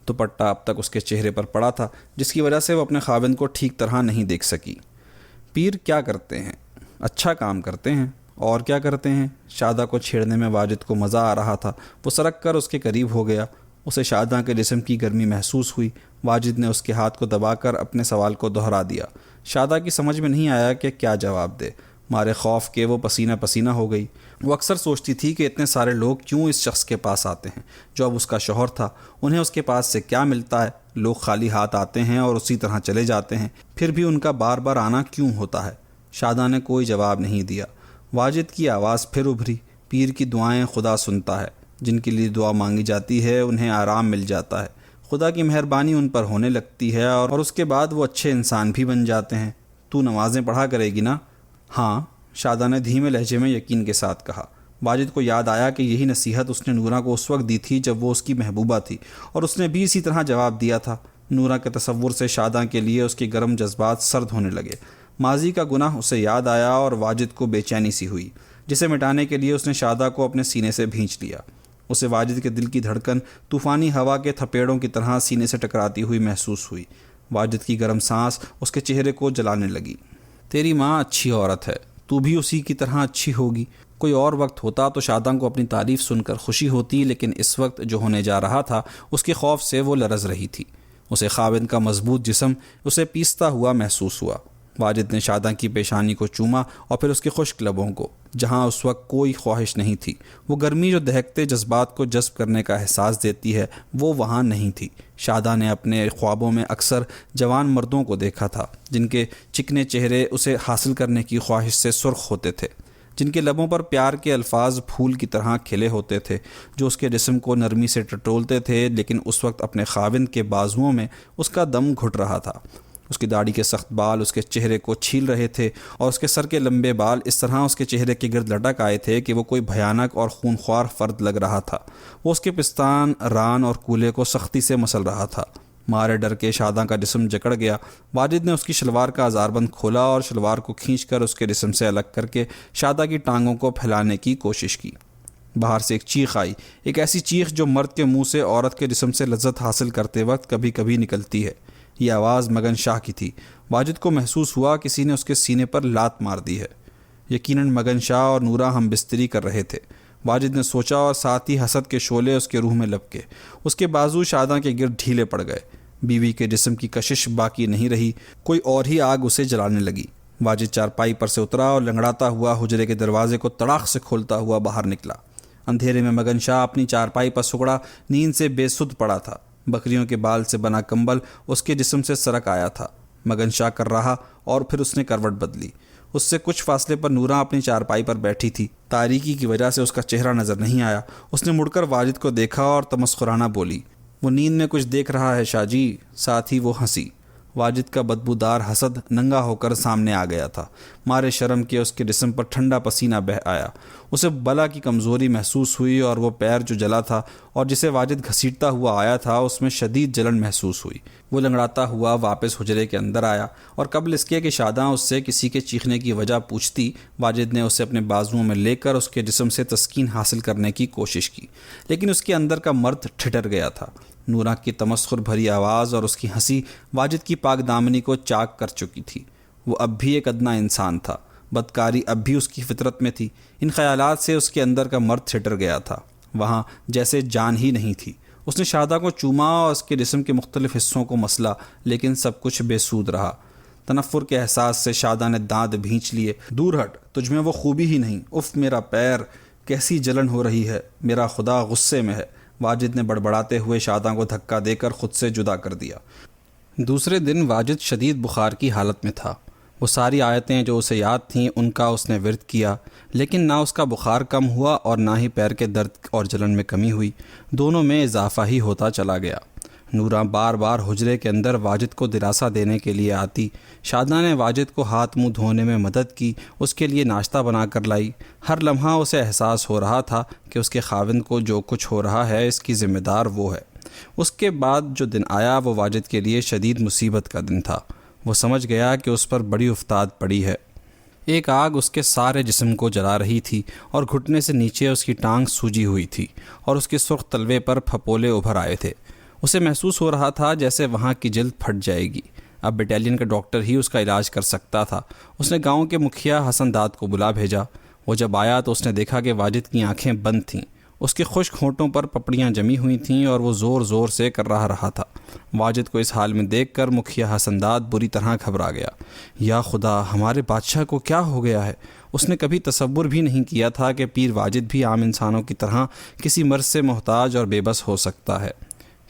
دوپٹہ اب تک اس کے چہرے پر پڑا تھا، جس کی وجہ سے وہ اپنے خاوند کو ٹھیک طرح نہیں دیکھ سکی۔ پیر کیا کرتے ہیں؟ اچھا کام کرتے ہیں۔ اور کیا کرتے ہیں؟ شاداں کو چھیڑنے میں واجد کو مزہ آ رہا تھا۔ وہ سرک کر اس کے قریب ہو گیا۔ اسے شاداں کے جسم کی گرمی محسوس ہوئی۔ واجد نے اس کے ہاتھ کو دبا کر اپنے سوال کو دہرا دیا۔ شاداں کی سمجھ میں نہیں آیا کہ کیا جواب دے۔ مارے خوف کے وہ پسینہ پسینہ ہو گئی۔ وہ اکثر سوچتی تھی کہ اتنے سارے لوگ کیوں اس شخص کے پاس آتے ہیں جو اب اس کا شوہر تھا۔ انہیں اس کے پاس سے کیا ملتا ہے؟ لوگ خالی ہاتھ آتے ہیں اور اسی طرح چلے جاتے ہیں، پھر بھی ان کا بار بار آنا کیوں ہوتا ہے؟ شاداں نے کوئی جواب نہیں دیا۔ واجد کی آواز پھر ابھری، پیر کی دعائیں خدا سنتا ہے، جن کے لیے دعا مانگی جاتی ہے انہیں آرام مل جاتا ہے، خدا کی مہربانی ان پر ہونے لگتی ہے اور اس کے بعد وہ اچھے انسان بھی بن جاتے ہیں۔ تو نمازیں پڑھا کرے گی نا؟ ہاں، شاداں نے دھیمے لہجے میں یقین کے ساتھ کہا۔ واجد کو یاد آیا کہ یہی نصیحت اس نے نورہ کو اس وقت دی تھی جب وہ اس کی محبوبہ تھی، اور اس نے بھی اسی طرح جواب دیا تھا۔ نورہ کے تصور سے شاداں کے لیے اس کے گرم جذبات سرد ہونے لگے۔ ماضی کا گناہ اسے یاد آیا اور واجد کو بے چینی سی ہوئی، جسے مٹانے کے لیے اس نے شاداں کو اپنے سینے سے بھینچ لیا۔ اسے واجد کے دل کی دھڑکن طوفانی ہوا کے تھپیڑوں کی طرح سینے سے ٹکراتی ہوئی محسوس ہوئی۔ واجد کی گرم سانس اس کے چہرے کو جلانے لگی۔ تیری ماں اچھی عورت ہے، تو بھی اسی کی طرح اچھی ہوگی۔ کوئی اور وقت ہوتا تو شاداں کو اپنی تعریف سن کر خوشی ہوتی، لیکن اس وقت جو ہونے جا رہا تھا اس کے خوف سے وہ لرز رہی تھی۔ اسے خاوند کا مضبوط جسم اسے پیستا ہوا محسوس ہوا۔ واجد نے شاداں کی پیشانی کو چوما اور پھر اس کے خشک لبوں کو، جہاں اس وقت کوئی خواہش نہیں تھی۔ وہ گرمی جو دہکتے جذبات کو جذب کرنے کا احساس دیتی ہے، وہ وہاں نہیں تھی۔ شاداں نے اپنے خوابوں میں اکثر جوان مردوں کو دیکھا تھا، جن کے چکنے چہرے اسے حاصل کرنے کی خواہش سے سرخ ہوتے تھے، جن کے لبوں پر پیار کے الفاظ پھول کی طرح کھلے ہوتے تھے، جو اس کے جسم کو نرمی سے ٹٹولتے تھے، لیکن اس وقت اپنے خاوند کے بازوؤں میں اس کا دم گھٹ رہا تھا۔ اس کی داڑھی کے سخت بال اس کے چہرے کو چھیل رہے تھے اور اس کے سر کے لمبے بال اس طرح اس کے چہرے کے گرد لٹک آئے تھے کہ وہ کوئی بھیانک اور خونخوار فرد لگ رہا تھا۔ وہ اس کے پستان، ران اور کولے کو سختی سے مسل رہا تھا۔ مارے ڈر کے شاداں کا جسم جکڑ گیا۔ واجد نے اس کی شلوار کا آزاربند کھولا اور شلوار کو کھینچ کر اس کے جسم سے الگ کر کے شاداں کی ٹانگوں کو پھیلانے کی کوشش کی۔ باہر سے ایک چیخ آئی، ایک ایسی چیخ جو مرد کے منہ سے عورت کے جسم سے لذت حاصل کرتے وقت کبھی کبھی نکلتی ہے۔ یہ آواز مگن شاہ کی تھی۔ واجد کو محسوس ہوا کسی نے اس کے سینے پر لات مار دی ہے۔ یقیناً مگن شاہ اور نورہ ہم بستری کر رہے تھے، واجد نے سوچا، اور ساتھ ہی حسد کے شعلے اس کے روح میں لپکے۔ اس کے بازو شاداں کے گرد ڈھیلے پڑ گئے۔ بیوی کے جسم کی کشش باقی نہیں رہی، کوئی اور ہی آگ اسے جلانے لگی۔ واجد چارپائی پر سے اترا اور لنگڑاتا ہوا حجرے کے دروازے کو تڑاق سے کھولتا ہوا باہر نکلا۔ اندھیرے میں مگن شاہ اپنی چارپائی پر سکڑا نیند سے بے سدھ پڑا تھا۔ بکریوں کے بال سے بنا کمبل اس کے جسم سے سرک آیا تھا۔ مگن شاہ کر رہا اور پھر اس نے کروٹ بدلی۔ اس سے کچھ فاصلے پر نورہ اپنی چارپائی پر بیٹھی تھی۔ تاریکی کی وجہ سے اس کا چہرہ نظر نہیں آیا۔ اس نے مڑ کر واجد کو دیکھا اور تمسخرانہ بولی، وہ نیند میں کچھ دیکھ رہا ہے شاہ جی۔ ساتھ ہی وہ ہنسی۔ واجد کا بدبودار حسد ننگا ہو کر سامنے آ گیا تھا۔ مارے شرم کے اس کے جسم پر ٹھنڈا پسینہ بہہ آیا۔ اسے بلا کی کمزوری محسوس ہوئی اور وہ پیر جو جلا تھا اور جسے واجد گھسیٹتا ہوا آیا تھا، اس میں شدید جلن محسوس ہوئی۔ وہ لنگڑاتا ہوا واپس حجرے کے اندر آیا اور قبل اس کے کہ شاداں اس سے کسی کے چیخنے کی وجہ پوچھتی، واجد نے اسے اپنے بازوؤں میں لے کر اس کے جسم سے تسکین حاصل کرنے کی کوشش کی، لیکن اس کے اندر کا مرد ٹھٹر گیا تھا۔ نورہ کی تمسخر بھری آواز اور اس کی ہنسی واجد کی پاک دامنی کو چاک کر چکی تھی۔ وہ اب بھی ایک ادنا انسان تھا، بدکاری اب بھی اس کی فطرت میں تھی۔ ان خیالات سے اس کے اندر کا مرد ٹھٹر گیا تھا، وہاں جیسے جان ہی نہیں تھی۔ اس نے شاداں کو چوما اور اس کے جسم کے مختلف حصوں کو مسلا، لیکن سب کچھ بے سود رہا۔ تنفر کے احساس سے شاداں نے دانت بھینچ لیے۔ دور ہٹ، تجھ میں وہ خوبی ہی نہیں۔ اف میرا پیر، کیسی جلن ہو رہی ہے، میرا خدا غصے میں ہے۔ واجد نے بڑبڑاتے ہوئے شاداں کو دھکا دے کر خود سے جدا کر دیا۔ دوسرے دن واجد شدید بخار کی حالت میں تھا۔ وہ ساری آیتیں جو اسے یاد تھیں ان کا اس نے ورد کیا، لیکن نہ اس کا بخار کم ہوا اور نہ ہی پیر کے درد اور جلن میں کمی ہوئی، دونوں میں اضافہ ہی ہوتا چلا گیا۔ نورہ بار بار حجرے کے اندر واجد کو دلاسا دینے کے لیے آتی۔ شاداں نے واجد کو ہاتھ منہ دھونے میں مدد کی، اس کے لیے ناشتہ بنا کر لائی۔ ہر لمحہ اسے احساس ہو رہا تھا کہ اس کے خاوند کو جو کچھ ہو رہا ہے اس کی ذمہ دار وہ ہے۔ اس کے بعد جو دن آیا وہ واجد کے لیے شدید مصیبت کا دن تھا۔ وہ سمجھ گیا کہ اس پر بڑی افتاد پڑی ہے۔ ایک آگ اس کے سارے جسم کو جلا رہی تھی اور گھٹنے سے نیچے اس کی ٹانگ سوجی ہوئی تھی اور اس کے سرخ تلوے پر پھپولے ابھر آئے تھے۔ اسے محسوس ہو رہا تھا جیسے وہاں کی جلد پھٹ جائے گی۔ اب بٹالین کا ڈاکٹر ہی اس کا علاج کر سکتا تھا۔ اس نے گاؤں کے مکھیا حسن داد کو بلا بھیجا۔ وہ جب آیا تو اس نے دیکھا کہ واجد کی آنکھیں بند تھیں، اس کے خشک ہونٹوں پر پپڑیاں جمی ہوئی تھیں اور وہ زور زور سے کر رہا تھا۔ واجد کو اس حال میں دیکھ کر مکھیا حسن داد بری طرح گھبرا گیا۔ یا خدا، ہمارے بادشاہ کو کیا ہو گیا ہے؟ اس نے کبھی تصور بھی نہیں کیا تھا کہ پیر واجد بھی عام انسانوں کی طرح کسی مرض سے محتاج اور بے بس ہو سکتا ہے۔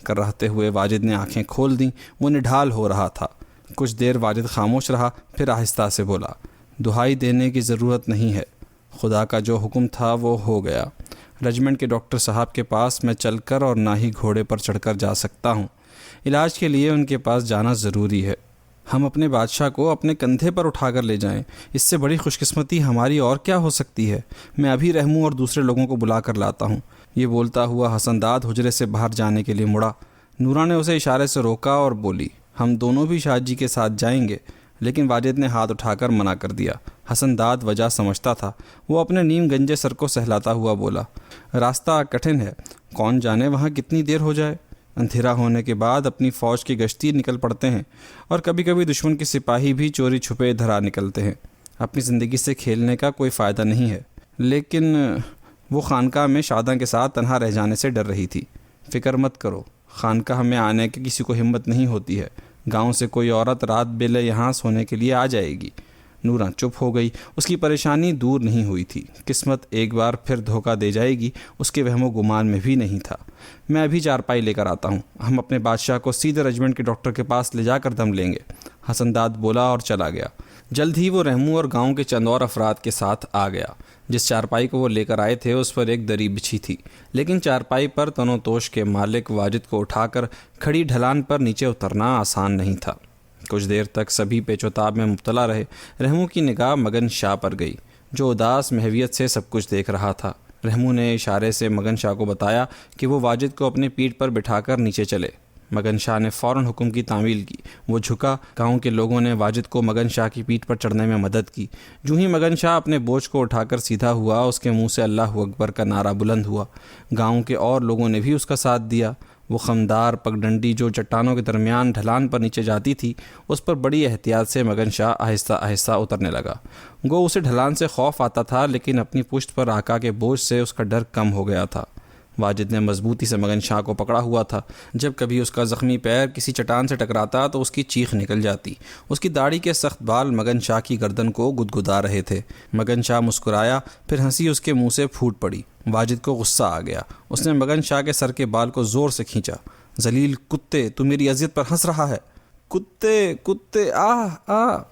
کر رہتے ہوئے واجد نے آنکھیں کھول دیں۔ وہ نڈھال ہو رہا تھا۔ کچھ دیر واجد خاموش رہا، پھر آہستہ سے بولا، دہائی دینے کی ضرورت نہیں ہے، خدا کا جو حکم تھا وہ ہو گیا۔ رجمنٹ کے ڈاکٹر صاحب کے پاس میں چل کر اور نہ ہی گھوڑے پر چڑھ کر جا سکتا ہوں۔ علاج کے لیے ان کے پاس جانا ضروری ہے۔ ہم اپنے بادشاہ کو اپنے کندھے پر اٹھا کر لے جائیں، اس سے بڑی خوش قسمتی ہماری اور کیا ہو سکتی ہے۔ میں ابھی رحمو اور دوسرے لوگوں کو بلا کر لاتا ہوں۔ یہ بولتا ہوا حسن داد حجرے سے باہر جانے کے لیے مڑا۔ نورا نے اسے اشارے سے روکا اور بولی، ہم دونوں بھی شاہ جی کے ساتھ جائیں گے، لیکن واجد نے ہاتھ اٹھا کر منع کر دیا۔ حسن داد وجہ سمجھتا تھا۔ وہ اپنے نیم گنجے سر کو سہلاتا ہوا بولا، راستہ کٹھن ہے، کون جانے وہاں کتنی دیر ہو جائے۔ اندھیرا ہونے کے بعد اپنی فوج کی گشتی نکل پڑتے ہیں، اور کبھی کبھی دشمن کے سپاہی بھی چوری چھپے ادھر آ نکلتے ہیں۔ اپنی زندگی سے کھیلنے کا کوئی فائدہ نہیں ہے۔ لیکن وہ خانقاہ میں شاداں کے ساتھ تنہا رہ جانے سے ڈر رہی تھی۔ فکر مت کرو، خانقاہ میں آنے کی کسی کو ہمت نہیں ہوتی ہے۔ گاؤں سے کوئی عورت رات بیلے یہاں سونے کے لیے آ جائے گی۔ نورا چپ ہو گئی۔ اس کی پریشانی دور نہیں ہوئی تھی۔ قسمت ایک بار پھر دھوکہ دے جائے گی، اس کے وہم و گمان میں بھی نہیں تھا۔ میں ابھی چارپائی لے کر آتا ہوں، ہم اپنے بادشاہ کو سیدھے رجمنٹ کے ڈاکٹر کے پاس لے جا کر دم لیں گے۔ حسن داد بولا اور چلا گیا۔ جلد ہی وہ رحمو اور گاؤں کے چند اور افراد کے ساتھ آ گیا۔ جس چارپائی کو وہ لے کر آئے تھے اس پر ایک دری بچھی تھی، لیکن چارپائی پر تن و توش کے مالک واجد کو اٹھا کر کھڑی ڈھلان پر نیچے اترنا آسان نہیں تھا۔ کچھ دیر تک سبھی پیچ و تاب میں مبتلا رہے۔ رحمو کی نگاہ مگن شاہ پر گئی، جو اداس محویت سے سب کچھ دیکھ رہا تھا۔ رحمو نے اشارے سے مگن شاہ کو بتایا کہ وہ واجد کو اپنی پیٹھ پر بٹھا کر نیچے چلے۔ مگن شاہ نے فوراً حکم کی تعمیل کی۔ وہ جھکا۔ گاؤں کے لوگوں نے واجد کو مگن شاہ کی پیٹھ پر چڑھنے میں مدد کی۔ جو ہی مگن شاہ اپنے بوجھ کو اٹھا کر سیدھا ہوا، اس کے منہ سے اللہ اکبر کا نعرہ بلند ہوا۔ گاؤں کے اور لوگوں نے بھی اس کا ساتھ دیا۔ وہ خمدار پگڈنڈی جو چٹانوں کے درمیان ڈھلان پر نیچے جاتی تھی، اس پر بڑی احتیاط سے مگن شاہ آہستہ آہستہ اترنے لگا۔ گو اسے ڈھلان سے خوف آتا تھا، لیکن اپنی پشت پر آقا کے بوجھ سے اس کا ڈر کم ہو گیا تھا۔ واجد نے مضبوطی سے مگن شاہ کو پکڑا ہوا تھا۔ جب کبھی اس کا زخمی پیر کسی چٹان سے ٹکراتا تو اس کی چیخ نکل جاتی۔ اس کی داڑھی کے سخت بال مگن شاہ کی گردن کو گدگدا رہے تھے۔ مگن شاہ مسکرایا، پھر ہنسی اس کے منہ سے پھوٹ پڑی۔ واجد کو غصہ آ گیا۔ اس نے مگن شاہ کے سر کے بال کو زور سے کھینچا۔ ذلیل کتے، تو میری اذیت پر ہنس رہا ہے؟ کتے کتے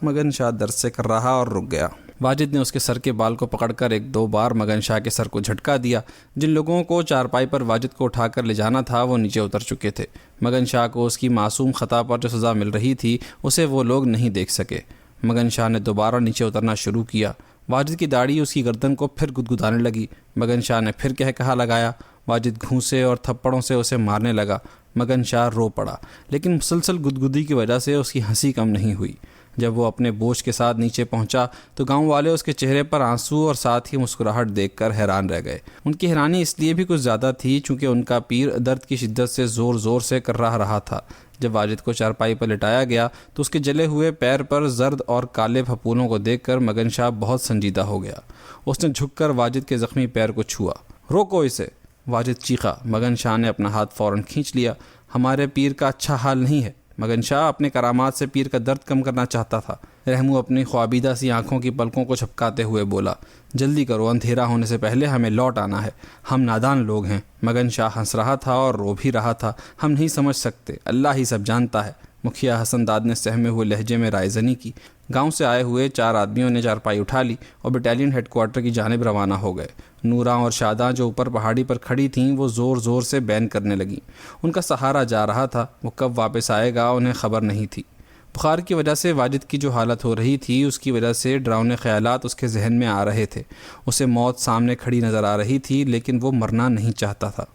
مگن شاہ درد سے کر رہا اور رک گیا۔ واجد نے اس کے سر کے بال کو پکڑ کر ایک دو بار مگن شاہ کے سر کو جھٹکا دیا۔ جن لوگوں کو چارپائی پر واجد کو اٹھا کر لے جانا تھا وہ نیچے اتر چکے تھے۔ مگن شاہ کو اس کی معصوم خطا پر جو سزا مل رہی تھی اسے وہ لوگ نہیں دیکھ سکے۔ مگن شاہ نے دوبارہ نیچے اترنا شروع کیا۔ واجد کی داڑھی اس کی گردن کو پھر گدگدانے لگی۔ مگن شاہ نے پھر کہا لگایا۔ واجد گھونسے اور تھپڑوں سے اسے مارنے لگا۔ مگن شاہ رو پڑا، لیکن مسلسل گدگدی کی وجہ سے اس کی ہنسی کم نہیں ہوئی۔ جب وہ اپنے بوجھ کے ساتھ نیچے پہنچا تو گاؤں والے اس کے چہرے پر آنسو اور ساتھ ہی مسکراہٹ دیکھ کر حیران رہ گئے۔ ان کی حیرانی اس لیے بھی کچھ زیادہ تھی چونکہ ان کا پیر درد کی شدت سے زور زور سے کر رہا تھا۔ جب واجد کو چارپائی پر لٹایا گیا تو اس کے جلے ہوئے پیر پر زرد اور کالے پھپھولوں کو دیکھ کر مگن شاہ بہت سنجیدہ ہو گیا۔ اس نے جھک کر واجد کے زخمی پیر کو چھوا۔ روکو اسے، واجد چیخا۔ مگن شاہ نے اپنا ہاتھ فوراً کھینچ لیا۔ ہمارے پیر کا اچھا حال نہیں ہے۔ مگن شاہ اپنے کرامات سے پیر کا درد کم کرنا چاہتا تھا۔ رحمو اپنی خوابیدہ سی آنکھوں کی پلکوں کو جھپکاتے ہوئے بولا، جلدی کرو، اندھیرا ہونے سے پہلے ہمیں لوٹ آنا ہے، ہم نادان لوگ ہیں۔ مگن شاہ ہنس رہا تھا اور رو بھی رہا تھا۔ ہم نہیں سمجھ سکتے، اللہ ہی سب جانتا ہے۔ مکھیا حسن داد نے سہمے ہوئے لہجے میں رائے زنی کی۔ گاؤں سے آئے ہوئے 4 آدمیوں نے چارپائی اٹھا لی اور بٹالین ہیڈ کوارٹر کی جانب روانہ ہو گئے۔ نورا اور شاداں جو اوپر پہاڑی پر کھڑی تھیں وہ زور زور سے بین کرنے لگیں۔ ان کا سہارا جا رہا تھا، وہ کب واپس آئے گا انہیں خبر نہیں تھی۔ بخار کی وجہ سے واجد کی جو حالت ہو رہی تھی اس کی وجہ سے ڈراؤنے خیالات اس کے ذہن میں آ رہے تھے۔ اسے موت سامنے کھڑی نظر آ رہی تھی، لیکن وہ مرنا نہیں چاہتا تھا۔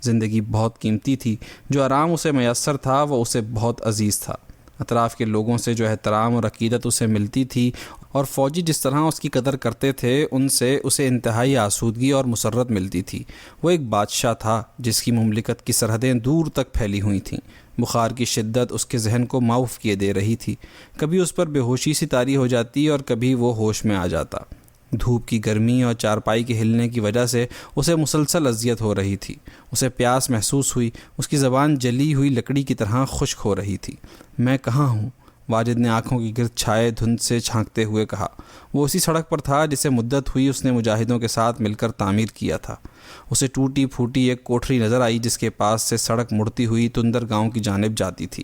زندگی بہت قیمتی تھی، جو آرام اسے میسر تھا وہ اسے بہت عزیز تھا۔ اطراف کے لوگوں سے جو احترام اور عقیدت اسے ملتی تھی اور فوجی جس طرح اس کی قدر کرتے تھے ان سے اسے انتہائی آسودگی اور مسرت ملتی تھی۔ وہ ایک بادشاہ تھا جس کی مملکت کی سرحدیں دور تک پھیلی ہوئی تھیں۔ بخار کی شدت اس کے ذہن کو معاف کیے دے رہی تھی، کبھی اس پر بے ہوشی سی طاری ہو جاتی اور کبھی وہ ہوش میں آ جاتا۔ دھوپ کی گرمی اور چارپائی کے ہلنے کی وجہ سے اسے مسلسل اذیت ہو رہی تھی۔ اسے پیاس محسوس ہوئی، اس کی زبان جلی ہوئی لکڑی کی طرح خشک ہو رہی تھی۔ میں کہاں ہوں؟ واجد نے آنکھوں کی گرد چھائے دھند سے جھانکتے ہوئے کہا۔ وہ اسی سڑک پر تھا جسے مدت ہوئی اس نے مجاہدوں کے ساتھ مل کر تعمیر کیا تھا۔ اسے ٹوٹی پھوٹی ایک کوٹھری نظر آئی جس کے پاس سے سڑک مڑتی ہوئی تندر گاؤں کی جانب جاتی تھی۔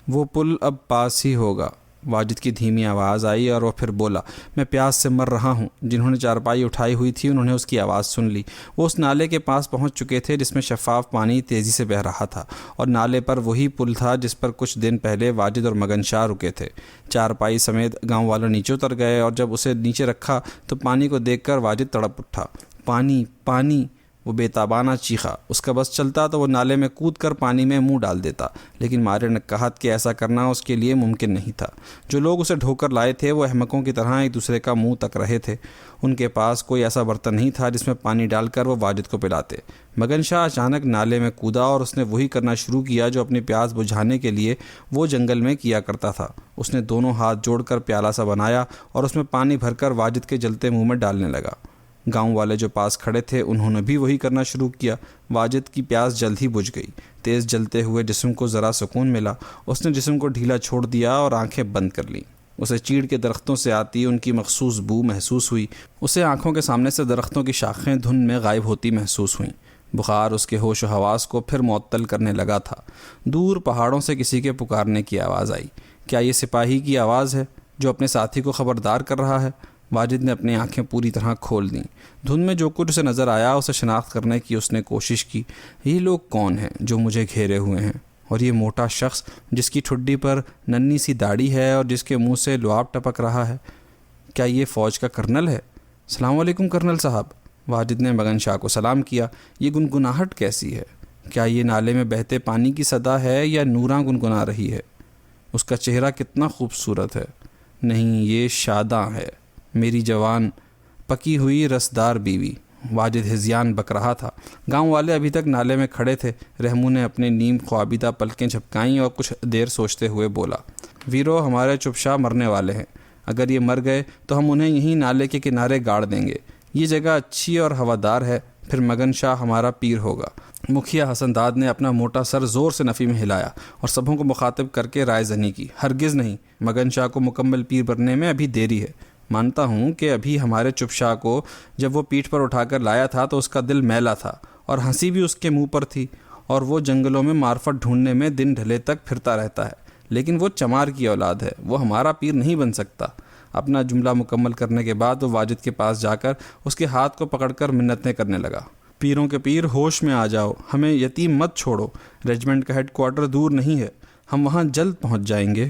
وہ پل اب پاس ہی ہوگا، واجد کی دھیمی آواز آئی اور وہ پھر بولا۔ میں پیاس سے مر رہا ہوں۔ جنہوں نے چارپائی اٹھائی ہوئی تھی انہوں نے اس کی آواز سن لی۔ وہ اس نالے کے پاس پہنچ چکے تھے جس میں شفاف پانی تیزی سے بہہ رہا تھا، اور نالے پر وہی پل تھا جس پر کچھ دن پہلے واجد اور مگن شاہ رکے تھے۔ چارپائی سمیت گاؤں والوں نیچے اتر گئے اور جب اسے نیچے رکھا تو پانی کو دیکھ کر واجد تڑپ اٹھا۔ پانی پانی! وہ بے تابانہ چیخا۔ اس کا بس چلتا تو وہ نالے میں کود کر پانی میں منہ ڈال دیتا، لیکن مارے نکہت کہ ایسا کرنا اس کے لیے ممکن نہیں تھا۔ جو لوگ اسے ڈھو کر لائے تھے وہ احمقوں کی طرح ایک دوسرے کا منہ تک رہے تھے۔ ان کے پاس کوئی ایسا برتن نہیں تھا جس میں پانی ڈال کر وہ واجد کو پلاتے۔ مگن شاہ اچانک نالے میں کودا اور اس نے وہی کرنا شروع کیا جو اپنی پیاس بجھانے کے لیے وہ جنگل میں کیا کرتا تھا۔ اس نے دونوں ہاتھ جوڑ کر پیالہ سا بنایا اور اس میں پانی بھر کر واجد کے جلتے منہ میں ڈالنے لگا۔ گاؤں والے جو پاس کھڑے تھے انہوں نے بھی وہی کرنا شروع کیا۔ واجد کی پیاس جلد ہی بجھ گئی۔ تیز جلتے ہوئے جسم کو ذرا سکون ملا۔ اس نے جسم کو ڈھیلا چھوڑ دیا اور آنکھیں بند کر لیں۔ اسے چیڑ کے درختوں سے آتی ان کی مخصوص بو محسوس ہوئی۔ اسے آنکھوں کے سامنے سے درختوں کی شاخیں دھند میں غائب ہوتی محسوس ہوئیں۔ بخار اس کے ہوش و حواس کو پھر معطل کرنے لگا تھا۔ دور پہاڑوں سے کسی کے پکارنے کی آواز آئی۔ کیا یہ سپاہی کی آواز ہے جو اپنے ساتھی کو خبردار کر رہا ہے؟ واجد نے اپنی آنکھیں پوری طرح کھول دیں۔ دھند میں جو کچھ اسے نظر آیا اسے شناخت کرنے کی اس نے کوشش کی۔ یہ لوگ کون ہیں جو مجھے گھیرے ہوئے ہیں؟ اور یہ موٹا شخص جس کی ٹھڈی پر ننھی سی داڑھی ہے اور جس کے منہ سے لعاب ٹپک رہا ہے، کیا یہ فوج کا کرنل ہے؟ السلام علیکم کرنل صاحب۔ واجد نے مگن شاہ کو سلام کیا۔ یہ گنگناہٹ کیسی ہے؟ کیا یہ نالے میں بہتے پانی کی صدا ہے یا نوراں گنگنا رہی ہے؟ اس کا چہرہ کتنا خوبصورت ہے۔ نہیں، یہ شاداں ہے، میری جوان پکی ہوئی رسدار بیوی۔ واجد ہذیان بک رہا تھا۔ گاؤں والے ابھی تک نالے میں کھڑے تھے۔ رحمو نے اپنے نیم خوابیدہ پلکیں جھپکائیں اور کچھ دیر سوچتے ہوئے بولا۔ ویرو، ہمارے چپشا مرنے والے ہیں۔ اگر یہ مر گئے تو ہم انہیں یہیں نالے کے کنارے گاڑ دیں گے۔ یہ جگہ اچھی اور ہوادار ہے، پھر مگن شاہ ہمارا پیر ہوگا۔ مکھیا حسن داد نے اپنا موٹا سر زور سے نفی میں ہلایا اور سبھوں کو مخاطب کر کے رائے زنی کی۔ ہرگز نہیں، مگن شاہ کو مکمل پیر بننے میں ابھی دیری ہے۔ مانتا ہوں کہ ابھی ہمارے چپشا کو جب وہ پیٹھ پر اٹھا کر لایا تھا تو اس کا دل میلا تھا اور ہنسی بھی اس کے منہ پر تھی، اور وہ جنگلوں میں معرفت ڈھونڈنے میں دن ڈھلے تک پھرتا رہتا ہے، لیکن وہ چمار کی اولاد ہے، وہ ہمارا پیر نہیں بن سکتا۔ اپنا جملہ مکمل کرنے کے بعد وہ واجد کے پاس جا کر اس کے ہاتھ کو پکڑ کر منتیں کرنے لگا۔ پیروں کے پیر، ہوش میں آ جاؤ، ہمیں یتیم مت چھوڑو۔ ریجمنٹ کا ہیڈ کوارٹر دور نہیں ہے، ہم وہاں جلد پہنچ جائیں گے۔